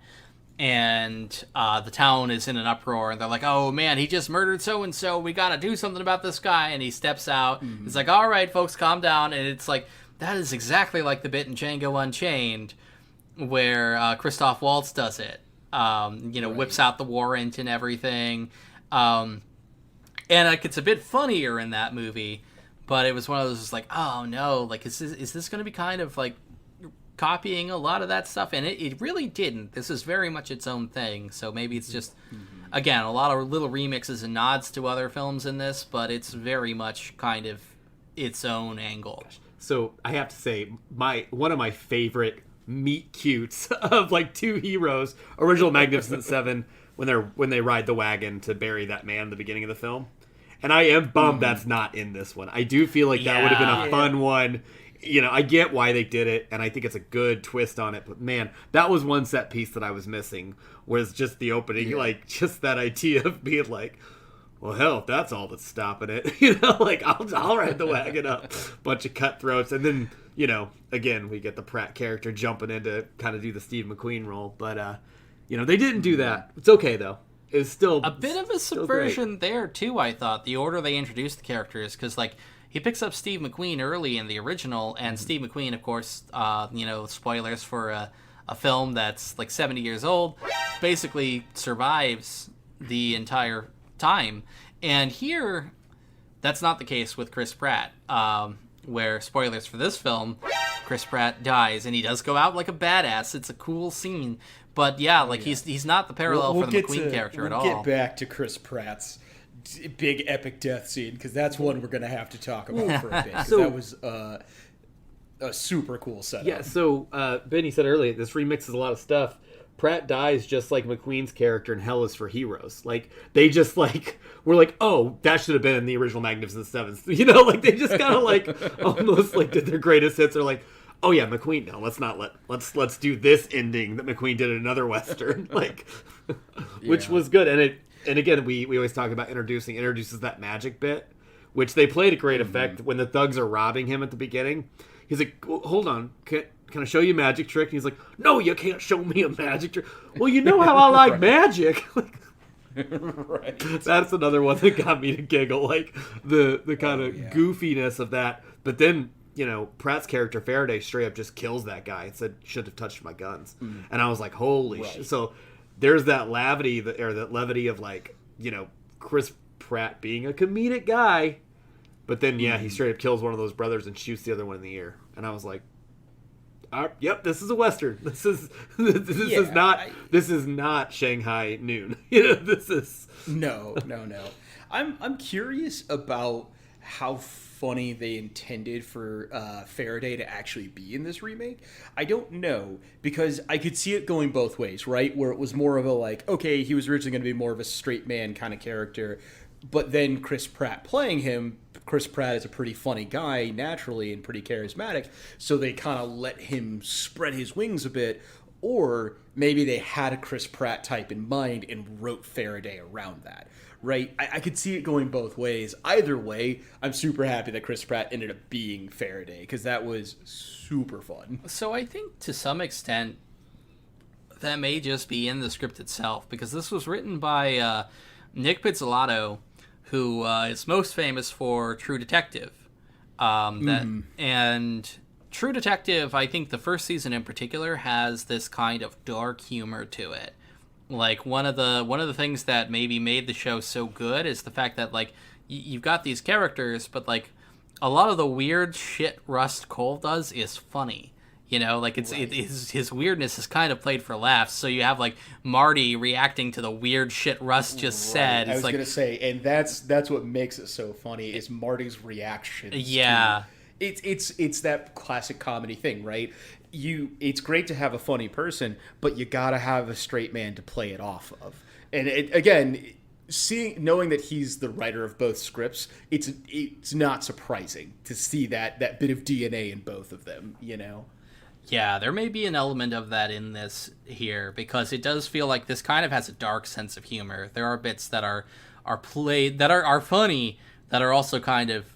Speaker 5: and the town is in an uproar, and they're like, oh man, he just murdered so-and-so, we gotta do something about this guy, and he steps out. It's like, all right folks, calm down. And it's like, that is exactly like the bit in Django Unchained where Christoph Waltz does it, whips out the warrant and everything, and like, it's a bit funnier in that movie, but it was one of those like, oh no, like, is this going to be kind of like copying a lot of that stuff? And it really didn't. This is very much its own thing. So maybe it's just, again, a lot of little remixes and nods to other films in this, but it's very much kind of its own angle.
Speaker 2: So I have to say, one of my favorite meet cutes of like two heroes, original Magnificent Seven, when they ride the wagon to bury that man at the beginning of the film. And I am bummed that's not in this one. I do feel like that would have been a fun one. You know, I get why they did it, and I think it's a good twist on it. But man, that was one set piece that I was missing, was just the opening, like just that idea of being like, well, hell, if that's all that's stopping it, like I'll ride the wagon up, bunch of cutthroats, and then again we get the Pratt character jumping in to kind of do the Steve McQueen role, but they didn't do that. It's okay though. It's still
Speaker 5: a bit of a subversion there too. I thought the order they introduced the characters, because like, he picks up Steve McQueen early in the original, and Steve McQueen, of course, spoilers for a film that's like 70 years old, basically survives the entire time. And here, that's not the case with Chris Pratt, where, spoilers for this film, Chris Pratt dies, and he does go out like a badass. It's a cool scene. But yeah, like, he's not the parallel for the McQueen character at all.
Speaker 4: We'll get back to Chris Pratt's big epic death scene, because that's one we're going to have to talk about for a bit. So, that was a super cool setup.
Speaker 2: Yeah, so Benny said earlier, this remixes a lot of stuff. Pratt dies just like McQueen's character in Hell is for Heroes. Like, they just like were like, oh, that should have been in the original Magnificent Seven. Like, they just kind of like almost like did their greatest hits. They're like, oh yeah, McQueen. No, let's do this ending that McQueen did in another Western, like, which was good. And again, we always talk about introduces that magic bit, which they played a great effect when the thugs are robbing him at the beginning. He's like, well, hold on, can I show you a magic trick? And he's like, no, you can't show me a magic trick. Well, you know how I like magic.
Speaker 4: Right.
Speaker 2: That's another one that got me to giggle, like the kind of goofiness of that. But then, Pratt's character Faraday straight up just kills that guy and said, should have touched my guns. And I was like, holy shit. So there's that levity of like, Chris Pratt being a comedic guy, but then he straight up kills one of those brothers and shoots the other one in the ear. And I was like, yep, this is a Western. This is not Shanghai Noon. This is
Speaker 4: no. I'm curious about how funny they intended for Faraday to actually be in this remake. I don't know, because I could see it going both ways, right? Where it was more of a like, okay, he was originally going to be more of a straight man kind of character, but then Chris Pratt playing him. Chris Pratt is a pretty funny guy naturally and pretty charismatic, so they kind of let him spread his wings a bit. Or maybe they had a Chris Pratt type in mind and wrote Faraday around that. Right? I could see it going both ways. Either way, I'm super happy that Chris Pratt ended up being Faraday, because that was super fun.
Speaker 5: So I think to some extent that may just be in the script itself, because this was written by Nick Pizzolatto, who is most famous for True Detective. And True Detective, I think the first season in particular has this kind of dark humor to it. Like one of the things that maybe made the show so good is the fact that like you've got these characters, but like a lot of the weird shit Rust Cole does is funny. You know, like his weirdness is kind of played for laughs. So you have like Marty reacting to the weird shit Russ just said.
Speaker 4: I was gonna say, and that's what makes it so funny is Marty's reaction.
Speaker 5: Yeah,
Speaker 4: it's that classic comedy thing, right? It's great to have a funny person, but you gotta have a straight man to play it off of. And knowing that he's the writer of both scripts, it's not surprising to see that bit of DNA in both of them. You know.
Speaker 5: Yeah, there may be an element of that in this here, because it does feel like this kind of has a dark sense of humor. There are bits that are played that are funny, that are also kind of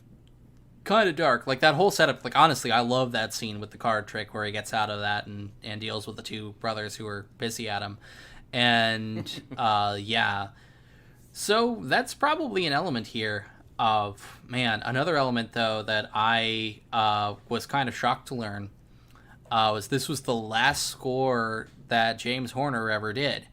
Speaker 5: dark. Like that whole setup, like honestly, I love that scene with the card trick where he gets out of that and deals with the two brothers who are busy at him. And yeah. So that's probably an element here of, man, another element though that I was kind of shocked to learn was this was the last score that James Horner ever did.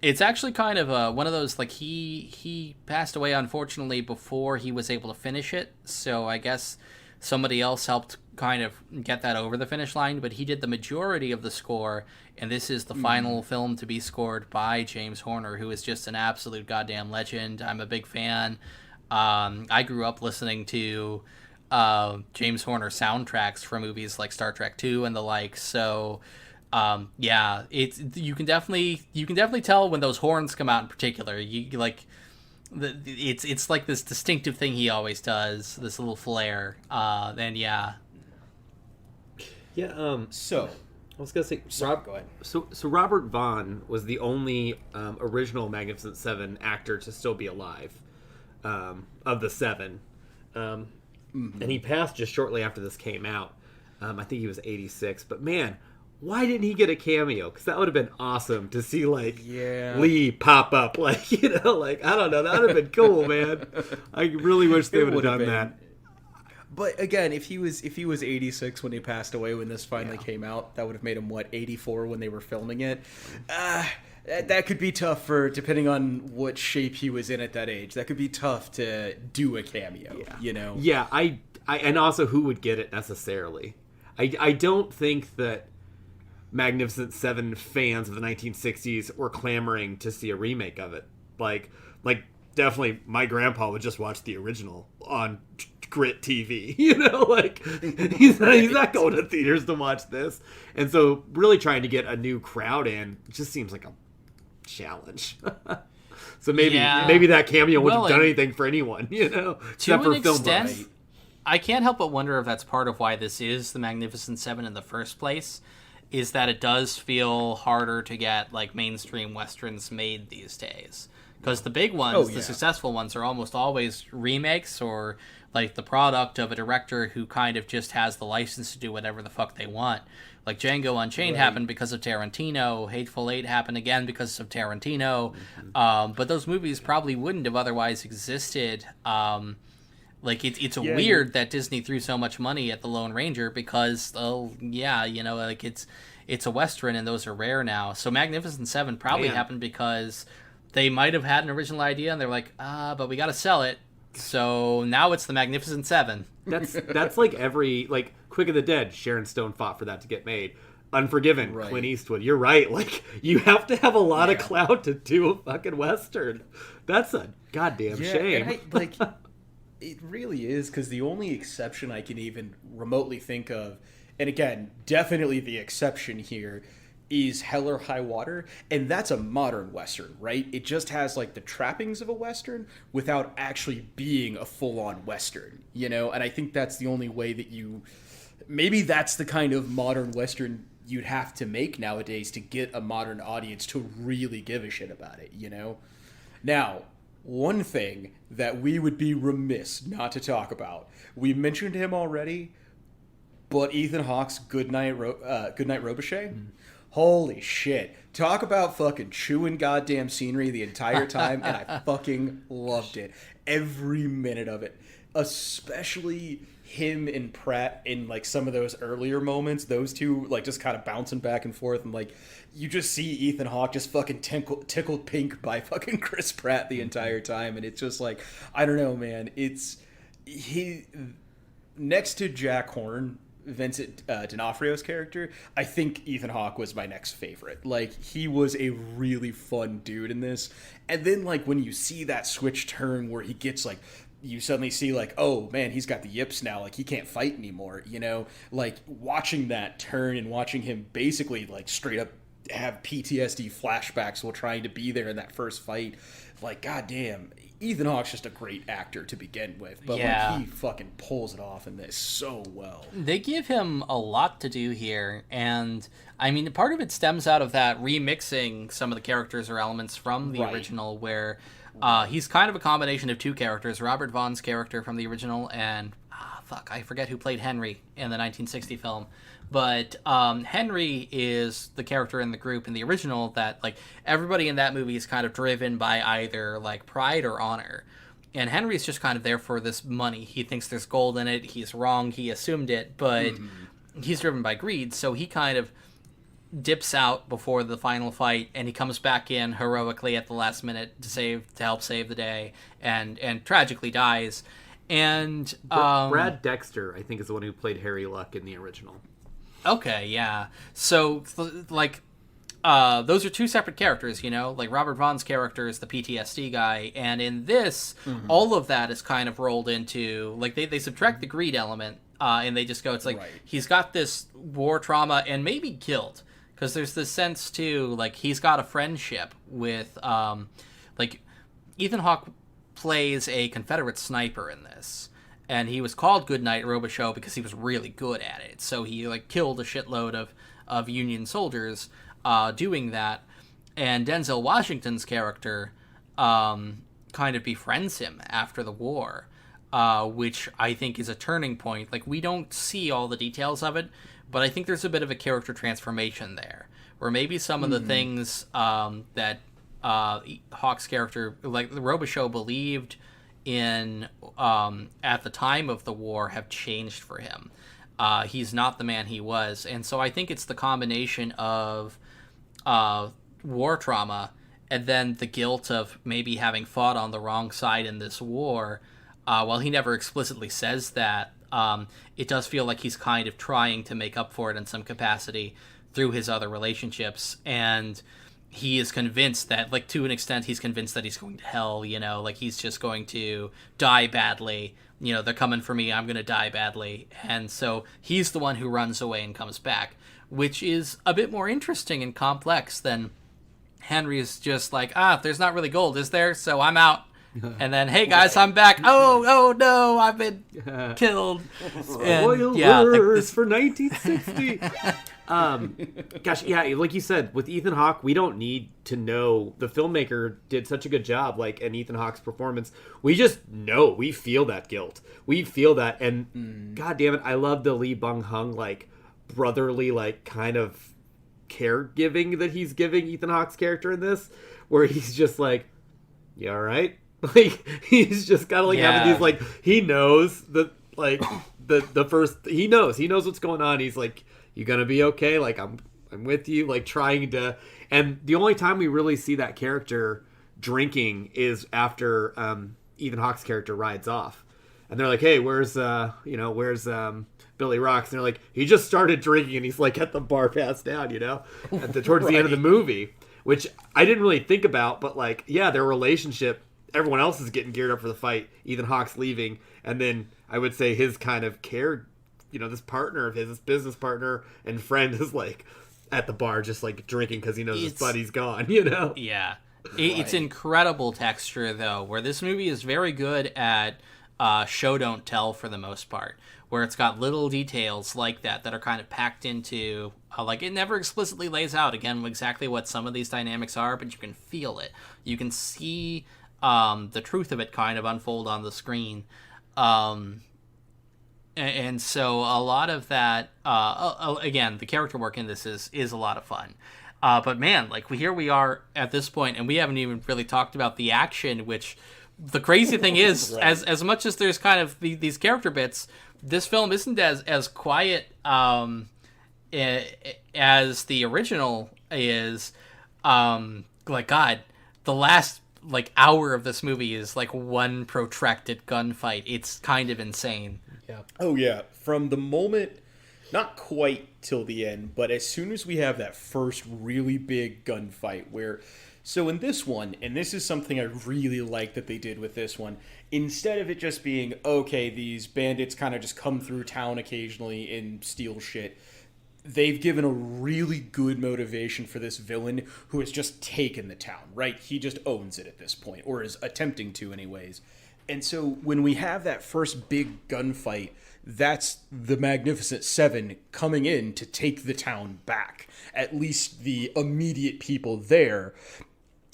Speaker 5: It's actually kind of one of those, like, he passed away, unfortunately, before he was able to finish it, so I guess somebody else helped kind of get that over the finish line, but he did the majority of the score, and this is the final film to be scored by James Horner, who is just an absolute goddamn legend. I'm a big fan. I grew up listening to James Horner soundtracks for movies like Star Trek II and the like. So, yeah, you can definitely tell when those horns come out in particular. You like it's like this distinctive thing he always does, this little flare. And yeah.
Speaker 2: So I was gonna say,
Speaker 4: go ahead.
Speaker 2: So Robert Vaughn was the only original Magnificent Seven actor to still be alive of the seven. And he passed just shortly after this came out. I think he was 86. But man, why didn't he get a cameo? Because that would have been awesome to see, like, Lee pop up. Like, you know, like, I don't know. That would have been cool, man. I really wish they would have done that.
Speaker 4: But again, if he was 86 when he passed away when this finally came out, that would have made him, 84 when they were filming it? That could be tough depending on what shape he was in at that age. That could be tough to do a cameo, you know?
Speaker 2: Yeah, I and also who would get it necessarily. I don't think that Magnificent Seven fans of the 1960s were clamoring to see a remake of it. Like definitely my grandpa would just watch the original on Grit TV, you know, like he's not going to theaters to watch this. And so really trying to get a new crowd in just seems like a challenge. So maybe that cameo wouldn't have done anything for anyone, you know, except for film buffs.
Speaker 5: I can't help but wonder if that's part of why this is the Magnificent Seven in the first place, is that it does feel harder to get like mainstream westerns made these days. Because the big ones, the successful ones, are almost always remakes or like the product of a director who kind of just has the license to do whatever the fuck they want. Like Django Unchained happened because of Tarantino. Hateful Eight happened again because of Tarantino. But those movies probably wouldn't have otherwise existed. It's weird that Disney threw so much money at The Lone Ranger because, it's a Western and those are rare now. So Magnificent Seven probably happened because they might have had an original idea and they're like, but we got to sell it. So now it's the Magnificent Seven.
Speaker 2: That's like every, like, Quick of the Dead, Sharon Stone fought for that to get made. Unforgiven, Clint Eastwood. You're right. Like, you have to have a lot of clout to do a fucking Western. That's a goddamn shame.
Speaker 4: It really is, because the only exception I can even remotely think of, and again, definitely the exception here, is Hell or High Water, and that's a modern Western, right? It just has, like, the trappings of a Western without actually being a full-on Western, you know? And I think that's the only way that maybe that's the kind of modern Western you'd have to make nowadays to get a modern audience to really give a shit about it, you know? Now, one thing that we would be remiss not to talk about, we mentioned him already, but Ethan Hawke's Goodnight Robichaud? Holy shit. Talk about fucking chewing goddamn scenery the entire time, and I fucking loved it. Every minute of it. Especially him and Pratt in like some of those earlier moments, those two like just kind of bouncing back and forth, and like you just see Ethan Hawke just fucking tickled pink by fucking Chris Pratt the entire time, and it's just like, I don't know, man. It's he next to Jack Horn, Vincent D'Onofrio's character, I think Ethan Hawke was my next favorite. Like, he was a really fun dude in this. And then, like, when you see that switch turn where he gets, like, you suddenly see, like, oh, man, he's got the yips now. Like, he can't fight anymore, you know? Like, watching that turn and watching him basically, like, straight up have PTSD flashbacks while trying to be there in that first fight. Like, goddamn, Ethan Hawke's just a great actor to begin with, but like, he fucking pulls it off in this so well.
Speaker 5: They give him a lot to do here, and I mean, part of it stems out of that remixing some of the characters or elements from the original, where he's kind of a combination of two characters: Robert Vaughn's character from the original, and I forget who played Henry in the 1960 film. But Henry is the character in the group in the original that, like, everybody in that movie is kind of driven by either, like, pride or honor. And Henry's just kind of there for this money. He thinks there's gold in it. He's wrong. He assumed it. But he's driven by greed. So he kind of dips out before the final fight, and he comes back in heroically at the last minute to help save the day, and tragically dies. And
Speaker 2: Brad Dexter, I think, is the one who played Harry Luck in the original.
Speaker 5: Okay, yeah. So, like, those are two separate characters, you know? Like, Robert Vaughn's character is the PTSD guy, and in this, all of that is kind of rolled into, like, they subtract the greed element, and they just go, it's like, he's got this war trauma and maybe guilt, because there's this sense, too, like, he's got a friendship with, like, Ethan Hawke plays a Confederate sniper in this. And he was called Goodnight Robichaux because he was really good at it. So he, like, killed a shitload of Union soldiers doing that. And Denzel Washington's character kind of befriends him after the war, which I think is a turning point. Like, we don't see all the details of it, but I think there's a bit of a character transformation there, where maybe some of the things that Hawke's character, like the Robichaux, believed in at the time of the war have changed for him. He's not the man he was. And so I think it's the combination of war trauma and then the guilt of maybe having fought on the wrong side in this war. While he never explicitly says that, it does feel like he's kind of trying to make up for it in some capacity through his other relationships. And he is convinced that, like, to an extent, he's convinced that he's going to hell, you know, like, he's just going to die badly. You know, they're coming for me, I'm going to die badly. And so he's the one who runs away and comes back, which is a bit more interesting and complex than Henry's just like, there's not really gold, is there? So I'm out. And then, hey guys, I'm back. Oh no, I've been killed.
Speaker 2: Spoilers for 1960. Gosh, yeah, like you said, with Ethan Hawke, we don't need to know. The filmmaker did such a good job, like, in Ethan Hawke's performance. We just know, we feel that guilt. We feel that, and God damn it, I love the Lee Bung-hung, like, brotherly, like, kind of caregiving that he's giving Ethan Hawke's character in this, where he's just like, you all right? Like, he's just kind of like having these, like, he knows that, like, the first, he knows what's going on. He's like, you gonna be okay? Like, I'm with you, like, trying to, and the only time we really see that character drinking is after Ethan Hawke's character rides off, and they're like, hey, where's Billy Rocks? And they're like, he just started drinking, and he's like at the bar passed out, you know, towards the end of the movie, which I didn't really think about, but, like, yeah, their relationship, everyone else is getting geared up for the fight, Ethan Hawke's leaving, and then I would say his kind of care, you know, this partner of his, this business partner and friend, is like at the bar just like drinking because he knows his buddy's gone, you know?
Speaker 5: Yeah. It's incredible texture, though, where this movie is very good at show don't tell for the most part, where it's got little details like that are kind of packed into, like, it never explicitly lays out, again, exactly what some of these dynamics are, but you can feel it. You can see the truth of it kind of unfold on the screen. And so a lot of that, again, the character work in this is a lot of fun. But man, like, here we are at this point, and we haven't even really talked about the action, which the crazy thing is, as much as there's kind of these character bits, this film isn't as quiet as the original is. Like, God, the last like hour of this movie is like one protracted gunfight. It's kind of insane.
Speaker 4: Yeah. Oh yeah. From the moment, not quite till the end, but as soon as we have that first really big gunfight where, so in this one, and this is something I really like that they did with this one, instead of it just being, okay, these bandits kind of just come through town occasionally and steal shit, they've given a really good motivation for this villain who has just taken the town, right? He just owns it at this point, or is attempting to anyways. And so when we have that first big gunfight, that's the Magnificent Seven coming in to take the town back, at least the immediate people there.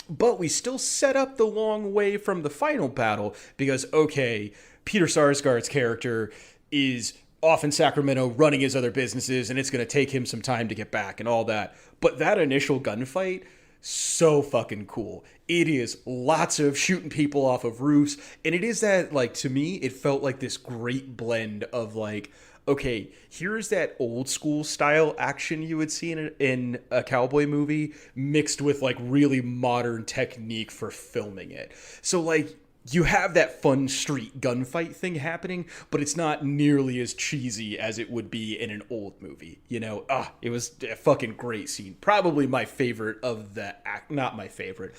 Speaker 4: But we still set up the long way from the final battle because, okay, Peter Sarsgaard's character is off in Sacramento running his other businesses, and it's going to take him some time to get back and all that. But that initial gunfight, so fucking cool. It is lots of shooting people off of roofs, and it is that, like, to me, it felt like this great blend of, like, okay, here's that old school style action you would see in a cowboy movie mixed with, like, really modern technique for filming it. So, like, you have that fun street gunfight thing happening, but it's not nearly as cheesy as it would be in an old movie. You know, it was a fucking great scene. Probably my favorite of the act. Not my favorite,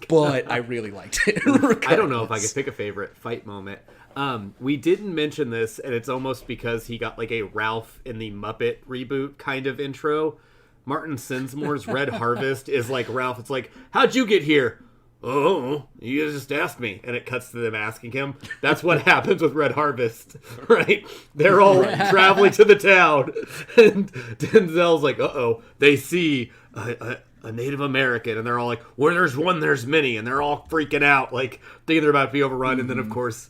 Speaker 4: but I really liked it.
Speaker 2: I don't know if I could pick a favorite fight moment. We didn't mention this, and it's almost because he got like a Ralph in the Muppet reboot kind of intro. Martin Sinsmore's Red Harvest is like Ralph. It's like, how'd you get here? Oh, you just asked me. And it cuts to them asking him. That's what happens with Red Harvest, right? They're all traveling to the town. And Denzel's like, uh-oh, they see a Native American. And they're all like, where there's one, there's many. And they're all freaking out, like thinking they're about to be overrun. Mm-hmm. And then, of course,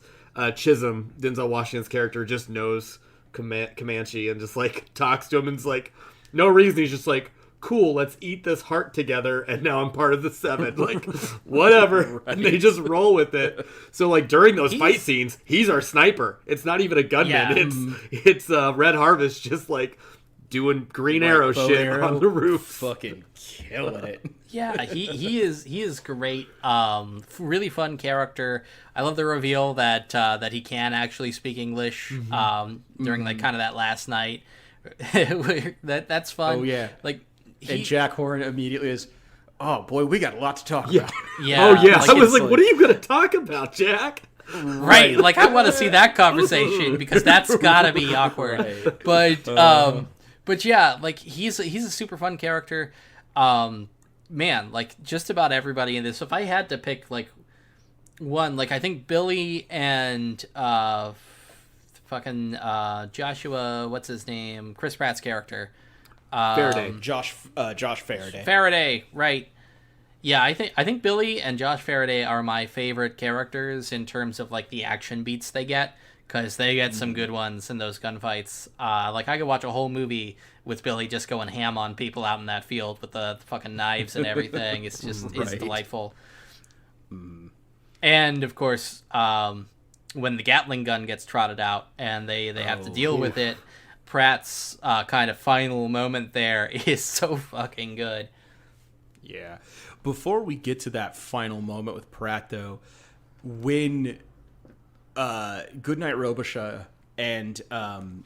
Speaker 2: Chisholm, Denzel Washington's character, just knows Comanche and just, like, talks to him and's like, no reason. He's just like, cool, let's eat this heart together, and now I'm part of the Seven. Like, whatever. Right. And they just roll with it. So, like, during those fight scenes, he's our sniper. It's not even a gunman. Yeah. It's Red Harvest just, like, doing green arrow shit on the roof.
Speaker 4: Fucking killing it.
Speaker 5: Yeah, he is great. Really fun character. I love the reveal that he can actually speak English during, like, kind of that last night. That's fun.
Speaker 4: Oh, yeah.
Speaker 5: Like,
Speaker 4: and Jack Horn immediately is, oh boy, we got a lot to talk about.
Speaker 5: Yeah.
Speaker 2: Oh yeah. Like, I was like, what are you going to talk about, Jack?
Speaker 5: Right. Like, I want to see that conversation because that's gotta be awkward. Right. But yeah, like he's a super fun character. Man, like just about everybody in this. If I had to pick like one, like I think Billy and Joshua, what's his name? Chris Pratt's character.
Speaker 4: Faraday. Josh Faraday.
Speaker 5: Faraday, right. Yeah, I think Billy and Josh Faraday are my favorite characters in terms of like the action beats they get, because they get some good ones in those gunfights. Like I could watch a whole movie with Billy just going ham on people out in that field with the fucking knives and everything. It's just it's delightful. And of course, when the Gatling gun gets trotted out and they have to deal with it, Pratt's kind of final moment there is so fucking good.
Speaker 4: Yeah. Before we get to that final moment with Pratt, though, when Goodnight Robichaud and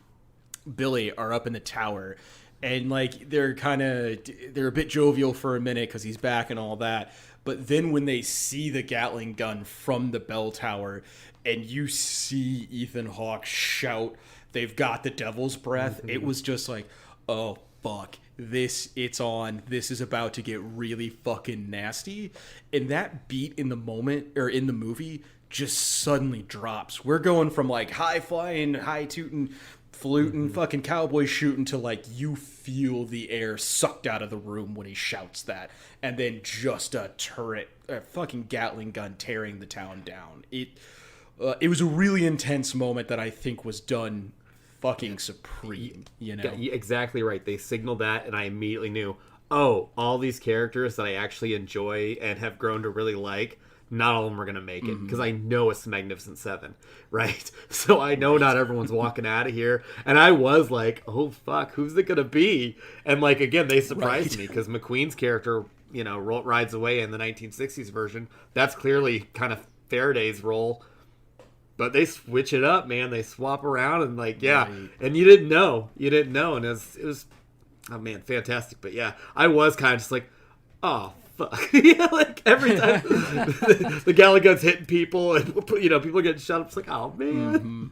Speaker 4: Billy are up in the tower, and like they're a bit jovial for a minute because he's back and all that, but then when they see the Gatling gun from the bell tower and you see Ethan Hawke shout, "They've got the devil's breath," it was just like, oh fuck, it's on. This is about to get really fucking nasty. And that beat in the moment, or in the movie, just suddenly drops. We're going from like high flying, high tooting, fluting, fucking cowboy shooting to like you feel the air sucked out of the room when he shouts that, and then just a fucking Gatling gun tearing the town down. It was a really intense moment that I think was done fucking supreme, you know?
Speaker 2: Yeah, exactly right. They signaled that, and I immediately knew, oh, all these characters that I actually enjoy and have grown to really like, not all of them are going to make it, because I know it's the Magnificent Seven, right? So I know not everyone's walking out of here. And I was like, oh, fuck, who's it going to be? And, like, again, they surprised me, because McQueen's character, you know, rides away in the 1960s version. That's clearly kind of Faraday's role. But they switch it up, man. They swap around and, like, yeah. Right. And you didn't know. And it was, oh, man, fantastic. But, yeah, I was kind of just like, oh, fuck. Yeah, like, every time the Gatling gun's hitting people and, you know, people are getting shot up. It's like, oh, man.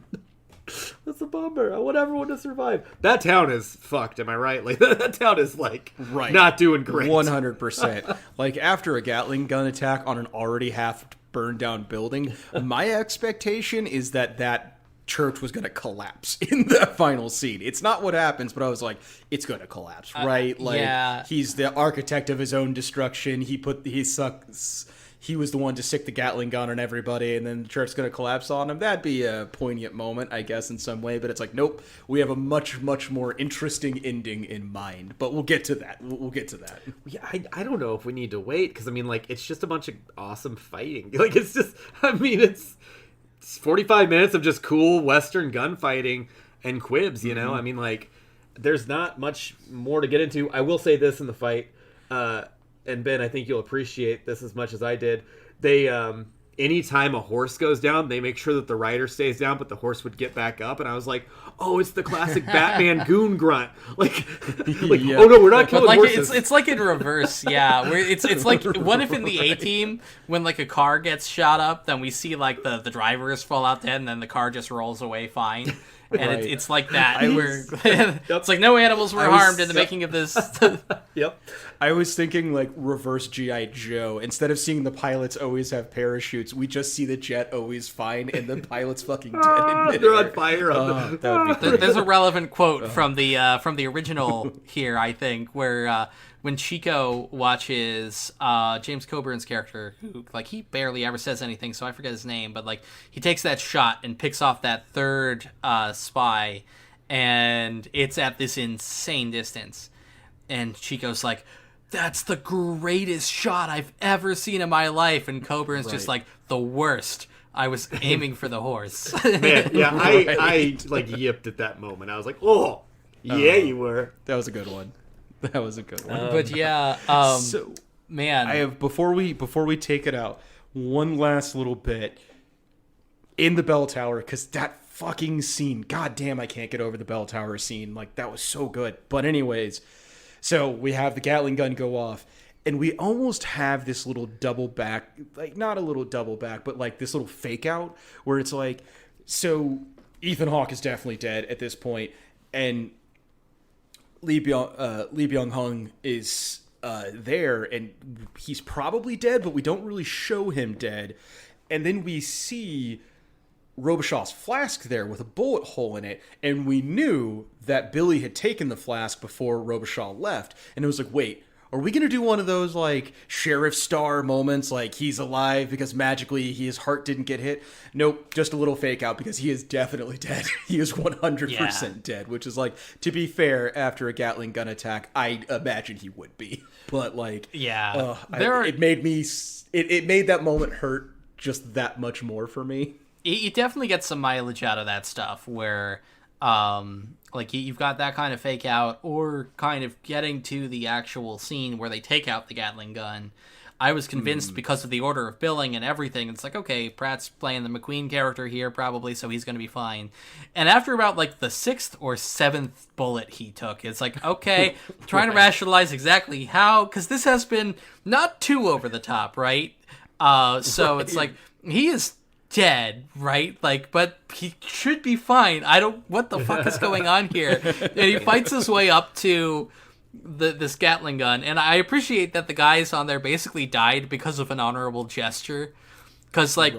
Speaker 2: That's a bummer. I want everyone to survive. That town is fucked, am I right? Like, that town is, like, not doing great.
Speaker 4: 100%. Like, after a Gatling gun attack on an already half burned down building, my expectation is that church was going to collapse in the final scene. It's not what happens, but I was like, it's going to collapse, right? Like, he's the architect of his own destruction. He was the one to stick the Gatling gun on everybody, and then the church's going to collapse on him. That'd be a poignant moment, I guess, in some way. But it's like, nope, we have a much, much more interesting ending in mind. But we'll get to that. We'll get to that.
Speaker 2: Yeah, I don't know if we need to wait, because, I mean, like, it's just a bunch of awesome fighting. Like, it's just, I mean, it's 45 minutes of just cool Western gunfighting and quibs, you know? I mean, like, there's not much more to get into. I will say this in the fight, and Ben, I think you'll appreciate this as much as I did. They, anytime a horse goes down, they make sure that the rider stays down, but the horse would get back up. And I was like, oh, it's the classic Batman goon grunt. Like, oh no, we're not killing
Speaker 5: like,
Speaker 2: horses.
Speaker 5: It's like in reverse, yeah. Where it's like, what if in the A-Team, when like a car gets shot up, then we see like the drivers fall out dead, and then the car just rolls away fine. And it's like that. It's like no animals were harmed in the making of this.
Speaker 2: Yep.
Speaker 4: I was thinking like reverse G.I. Joe. Instead of seeing the pilots always have parachutes, we just see the jet always fine and the pilot's fucking dead.
Speaker 2: They're on fire.
Speaker 4: That would be great.
Speaker 5: There's a relevant quote from the original here, I think, where when Chico watches James Coburn's character, who like he barely ever says anything, so I forget his name, but like he takes that shot and picks off that third spy, and it's at this insane distance, and Chico's like, that's the greatest shot I've ever seen in my life, and Coburn's just like, the worst. I was aiming for the horse.
Speaker 2: Man, yeah, I like yipped at that moment. I was like, oh, yeah, you were.
Speaker 4: That was a good one. That was a good one.
Speaker 5: But yeah,
Speaker 4: so
Speaker 5: man,
Speaker 4: I have before we take it out, one last little bit in the bell tower, because that fucking scene, goddamn, I can't get over the bell tower scene. Like, that was so good. But anyways, so we have the Gatling gun go off, and we almost have this little double back, like not a little double back, but like this little fake out where it's like, so Ethan Hawke is definitely dead at this point, and Lee Byung-hun is there, and he's probably dead, but we don't really show him dead. And then we see Robichaux's flask there with a bullet hole in it, and we knew that Billy had taken the flask before Robichaux left. And it was like, wait, are we going to do one of those, like, Sheriff Star moments, like he's alive because magically his heart didn't get hit? Nope, just a little fake out, because he is definitely dead. He is 100% dead, which is, like, to be fair, after a Gatling gun attack, I imagine he would be. But, like, it made that moment hurt just that much more for me.
Speaker 5: You definitely get some mileage out of that stuff where, like, you've got that kind of fake out, or kind of getting to the actual scene where they take out the Gatling gun. I was convinced because of the order of billing and everything. It's like, okay, Pratt's playing the McQueen character here probably, so he's going to be fine. And after about, like, the 6th or 7th bullet he took, it's like, okay, trying to rationalize exactly how, because this has been not too over the top, right? So it's like, he is dead, right? Like, but he should be fine. What the fuck is going on here? And he fights his way up to this Gatling gun, and I appreciate that the guys on there basically died because of an honorable gesture, because like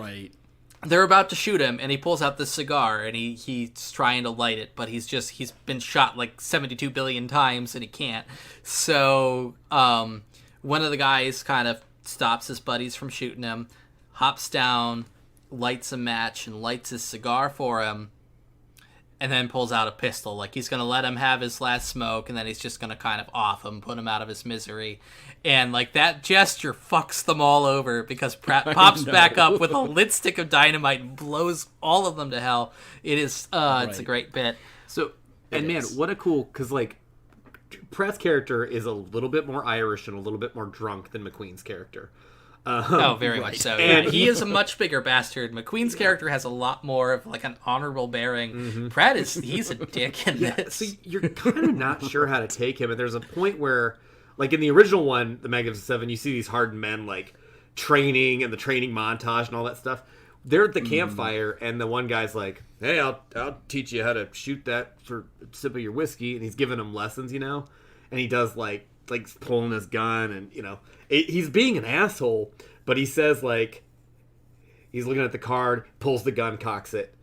Speaker 5: they're about to shoot him, and he pulls out this cigar, and he's trying to light it, but he's been shot like 72 billion times, and he can't. So one of the guys kind of stops his buddies from shooting him, hops down, lights a match, and lights his cigar for him. and then pulls out a pistol. Like, he's going to let him have his last smoke, and then he's just going to kind of off him, put him out of his misery. And, like, that gesture fucks them all over because Pratt pops back up with a lit stick of dynamite and blows all of them to hell. It is, it's a great bit.
Speaker 2: So, and man, what a cool, because, like, Pratt's character is a little bit more Irish and a little bit more drunk than McQueen's character.
Speaker 5: Very much so. And he is a much bigger bastard. McQueen's character has a lot more of like an honorable bearing. Pratt he's a dick in this.
Speaker 2: So you're kind of not sure how to take him. And there's a point where, like in the original one, The Magnificent Seven, you see these hardened men like training and the training montage and all that stuff. They're at the campfire, and the one guy's like, "Hey, I'll teach you how to shoot that for a sip of your whiskey," and he's giving him lessons, and he does like pulling his gun, and he's being an asshole, but he says like he's looking at the card, pulls the gun, cocks it.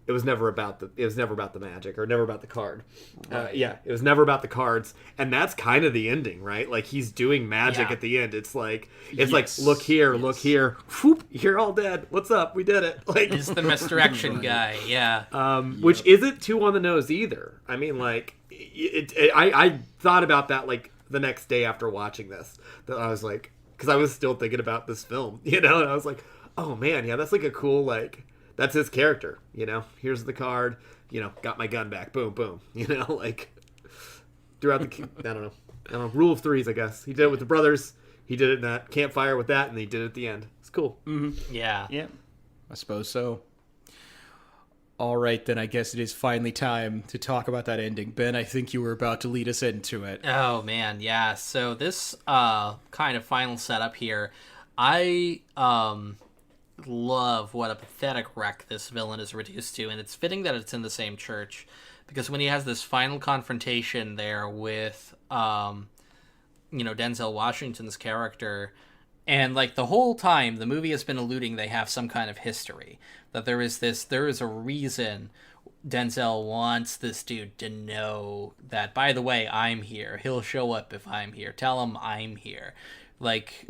Speaker 2: It was never about the magic, or never about the card. It was never about the cards, and that's kind of the ending, right? Like he's doing magic at the end. It's like look here, whoop, you're all dead. What's up? We did it. Like
Speaker 5: he's the misdirection guy,
Speaker 2: which isn't too on the nose either. I mean, like I thought about that like the next day after watching this. That I was like, because I was still thinking about this film, and I was like, oh man, yeah, that's like a cool like. That's his character, Here's the card, got my gun back, boom, boom, like throughout the, I don't know, rule of threes, I guess. He did it with the brothers, he did it in that campfire with that, and he did it at the end. It's cool.
Speaker 4: Mm-hmm.
Speaker 5: Yeah,
Speaker 4: I suppose so. All right, then I guess it is finally time to talk about that ending. Ben, I think you were about to lead us into it.
Speaker 5: Oh man, yeah. So this kind of final setup here, I love what a pathetic wreck this villain is reduced to, and it's fitting that it's in the same church, because when he has this final confrontation there with Denzel Washington's character, and like the whole time the movie has been alluding they have some kind of history, that there is a reason Denzel wants this dude to know that, by the way, I'm here, he'll show up if I'm here, tell him I'm here, like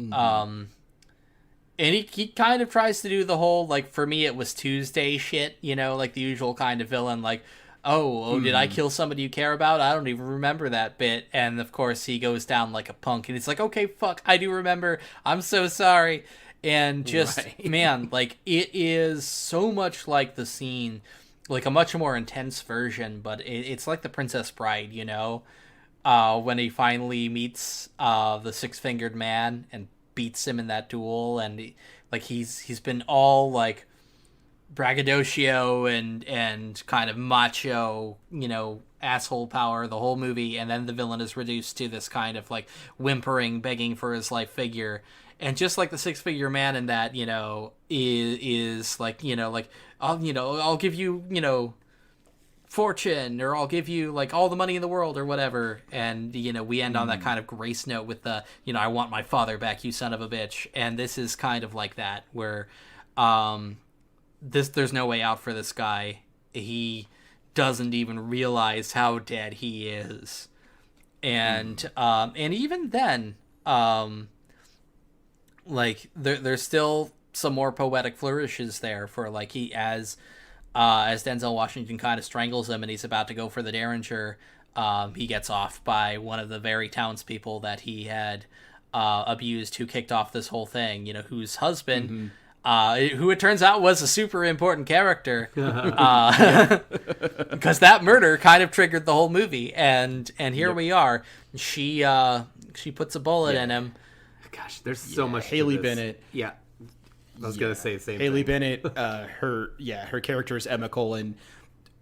Speaker 5: and he kind of tries to do the whole, like, for me, it was Tuesday shit, like the usual kind of villain, like, did I kill somebody you care about? I don't even remember that bit. And, of course, he goes down like a punk, and it's like, okay, fuck, I do remember. I'm so sorry. And just, man, like, it is so much like the scene, like a much more intense version, but it's like the Princess Bride, when he finally meets the six-fingered man and beats him in that duel, and like he's been all like braggadocio and kind of macho, asshole power the whole movie, and then the villain is reduced to this kind of like whimpering, begging for his life figure. And just like the six-figure man in that, is like, like I'll give you, fortune, or I'll give you like all the money in the world or whatever, and we end on that kind of grace note with the I want my father back, you son of a bitch. And this is kind of like that, where there's no way out for this guy. He doesn't even realize how dead he is, and even then like there's still some more poetic flourishes there for like as Denzel Washington kind of strangles him and he's about to go for the Derringer, he gets off by one of the very townspeople that he had abused, who kicked off this whole thing, whose husband, who it turns out was a super important character, because that murder kind of triggered the whole movie. And here we are. She puts a bullet in him.
Speaker 2: Gosh, there's so much.
Speaker 4: Haley Bennett.
Speaker 2: Yeah. I was gonna say the same
Speaker 4: Haley
Speaker 2: thing.
Speaker 4: Bennett, her character is Emma Cullen.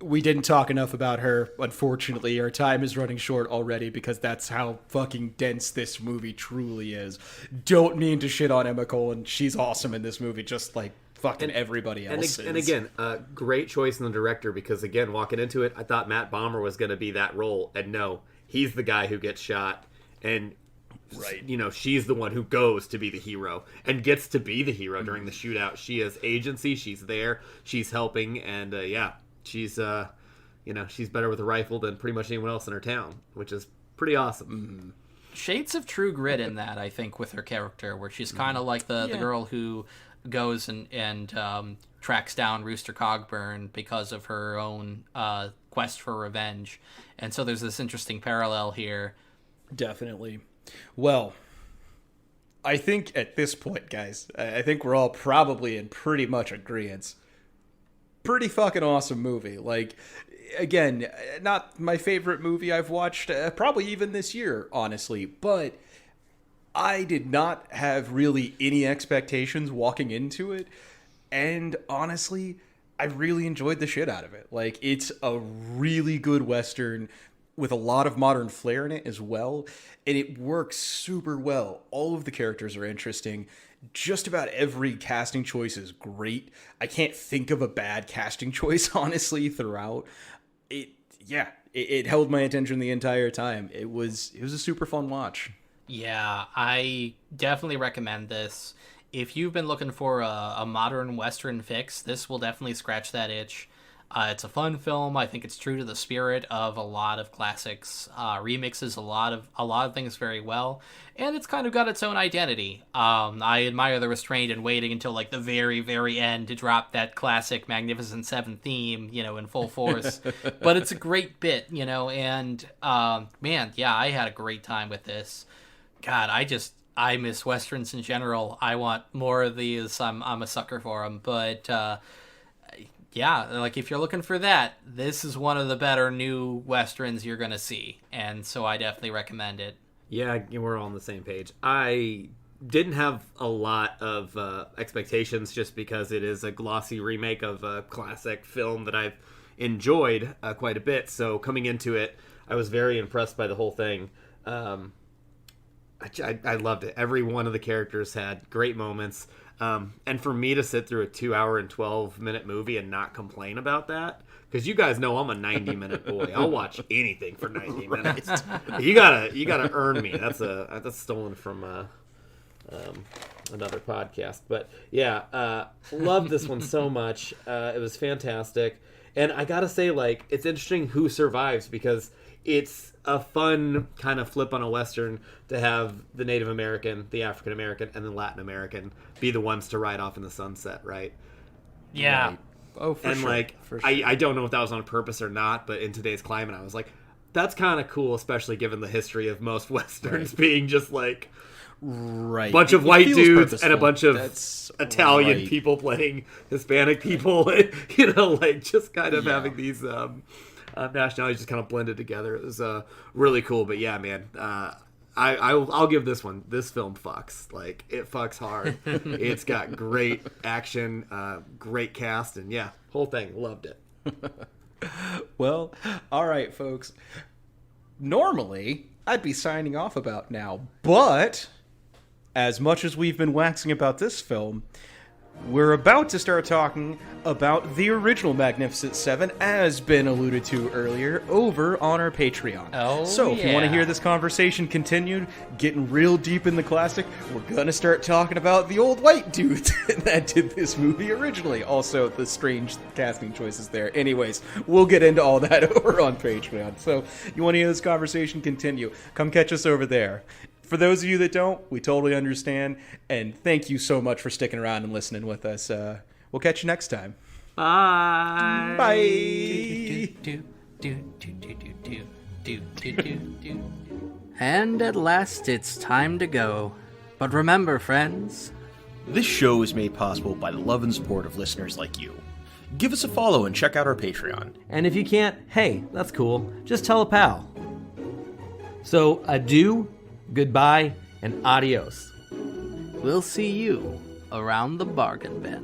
Speaker 4: We didn't talk enough about her. Unfortunately, our time is running short already, because that's how fucking dense this movie truly is. Don't mean to shit on Emma Cullen. She's awesome in this movie, just like fucking everybody else is.
Speaker 2: And again, great choice in the director, because again, walking into it, I thought Matt Bomer was going to be that role, and no, he's the guy who gets shot, and she's the one who goes to be the hero and gets to be the hero during the shootout. She has agency, she's there, she's helping, and she's she's better with a rifle than pretty much anyone else in her town, which is pretty awesome.
Speaker 5: Shades of True Grit in that, I think, with her character, where she's kind of like the girl who goes and tracks down Rooster Cogburn because of her own quest for revenge. And so there's this interesting parallel here.
Speaker 4: Definitely. Well, I think at this point, guys, I think we're all probably in pretty much agreement. Pretty fucking awesome movie. Like, again, not my favorite movie I've watched, probably even this year, honestly, but I did not have really any expectations walking into it, and honestly, I really enjoyed the shit out of it. Like, it's a really good Western with a lot of modern flair in it as well, and it works super well. All of the characters are interesting. Just about every casting choice is great. I can't think of a bad casting choice, honestly, throughout. It held my attention the entire time. It was a super fun watch.
Speaker 5: Yeah, I definitely recommend this. If you've been looking for a modern Western fix, this will definitely scratch that itch. It's a fun film. I think it's true to the spirit of a lot of classics, remixes a lot of things very well, and it's kind of got its own identity. I admire the restraint and waiting until like the very, very end to drop that classic Magnificent Seven theme, in full force. But it's a great bit, and man, yeah, I had a great time with this. God, I miss Westerns in general. I want more of these. I'm a sucker for them. But yeah, like if you're looking for that, this is one of the better new Westerns you're going to see. And so I definitely recommend it.
Speaker 2: Yeah, we're all on the same page. I didn't have a lot of expectations just because it is a glossy remake of a classic film that I've enjoyed quite a bit. So coming into it, I was very impressed by the whole thing. I loved it. Every one of the characters had great moments. And for me to sit through a 2 hour and 12-minute movie and not complain about that, because you guys know I'm a 90-minute boy. I'll watch anything for 90 minutes. You gotta earn me. That's stolen from another podcast. But yeah, loved this one so much. It was fantastic. And I gotta say, like, it's interesting who survives, because it's a fun kind of flip on a Western to have the Native American, the African American, and the Latin American be the ones to ride off in the sunset, right?
Speaker 5: Yeah.
Speaker 4: Right. Oh, for
Speaker 2: and
Speaker 4: sure.
Speaker 2: like,
Speaker 4: for sure.
Speaker 2: I don't know if that was on purpose or not, but in today's climate, I was like, that's kind of cool, especially given the history of most Westerns being just like
Speaker 4: right,
Speaker 2: bunch of
Speaker 4: It
Speaker 2: white
Speaker 4: feels
Speaker 2: dudes
Speaker 4: purposeful.
Speaker 2: and a bunch of
Speaker 4: That's
Speaker 2: Italian
Speaker 4: right.
Speaker 2: people playing Hispanic people, like just kind of having these nationalities just kind of blended together. It was really cool. But yeah, man, I'll give this film fucks. Like, it fucks hard. It's got great action, great cast, and yeah, whole thing, loved it.
Speaker 4: Well, all right, folks. Normally, I'd be signing off about now, but as much as we've been waxing about this film, we're about to start talking about the original Magnificent Seven, as been alluded to earlier, over on our Patreon.
Speaker 5: Oh,
Speaker 4: so if you want to
Speaker 5: yeah.
Speaker 4: hear this conversation continued, getting real deep in the classic, we're going to start talking about the old white dudes that did this movie originally. Also, the strange casting choices there. Anyways, we'll get into all that over on Patreon. So you want to hear this conversation continue, come catch us over there. For those of you that don't, we totally understand, and thank you so much for sticking around and listening with us. We'll catch you next time.
Speaker 2: Bye.
Speaker 4: Bye.
Speaker 3: And at last it's time to go. But remember, friends,
Speaker 1: This show is made possible by the love and support of listeners like you. Give us a follow and check out our Patreon.
Speaker 2: And if you can't, hey, that's cool. Just tell a pal. So, adieu, goodbye, and adios.
Speaker 3: we'll see you around the bargain bin.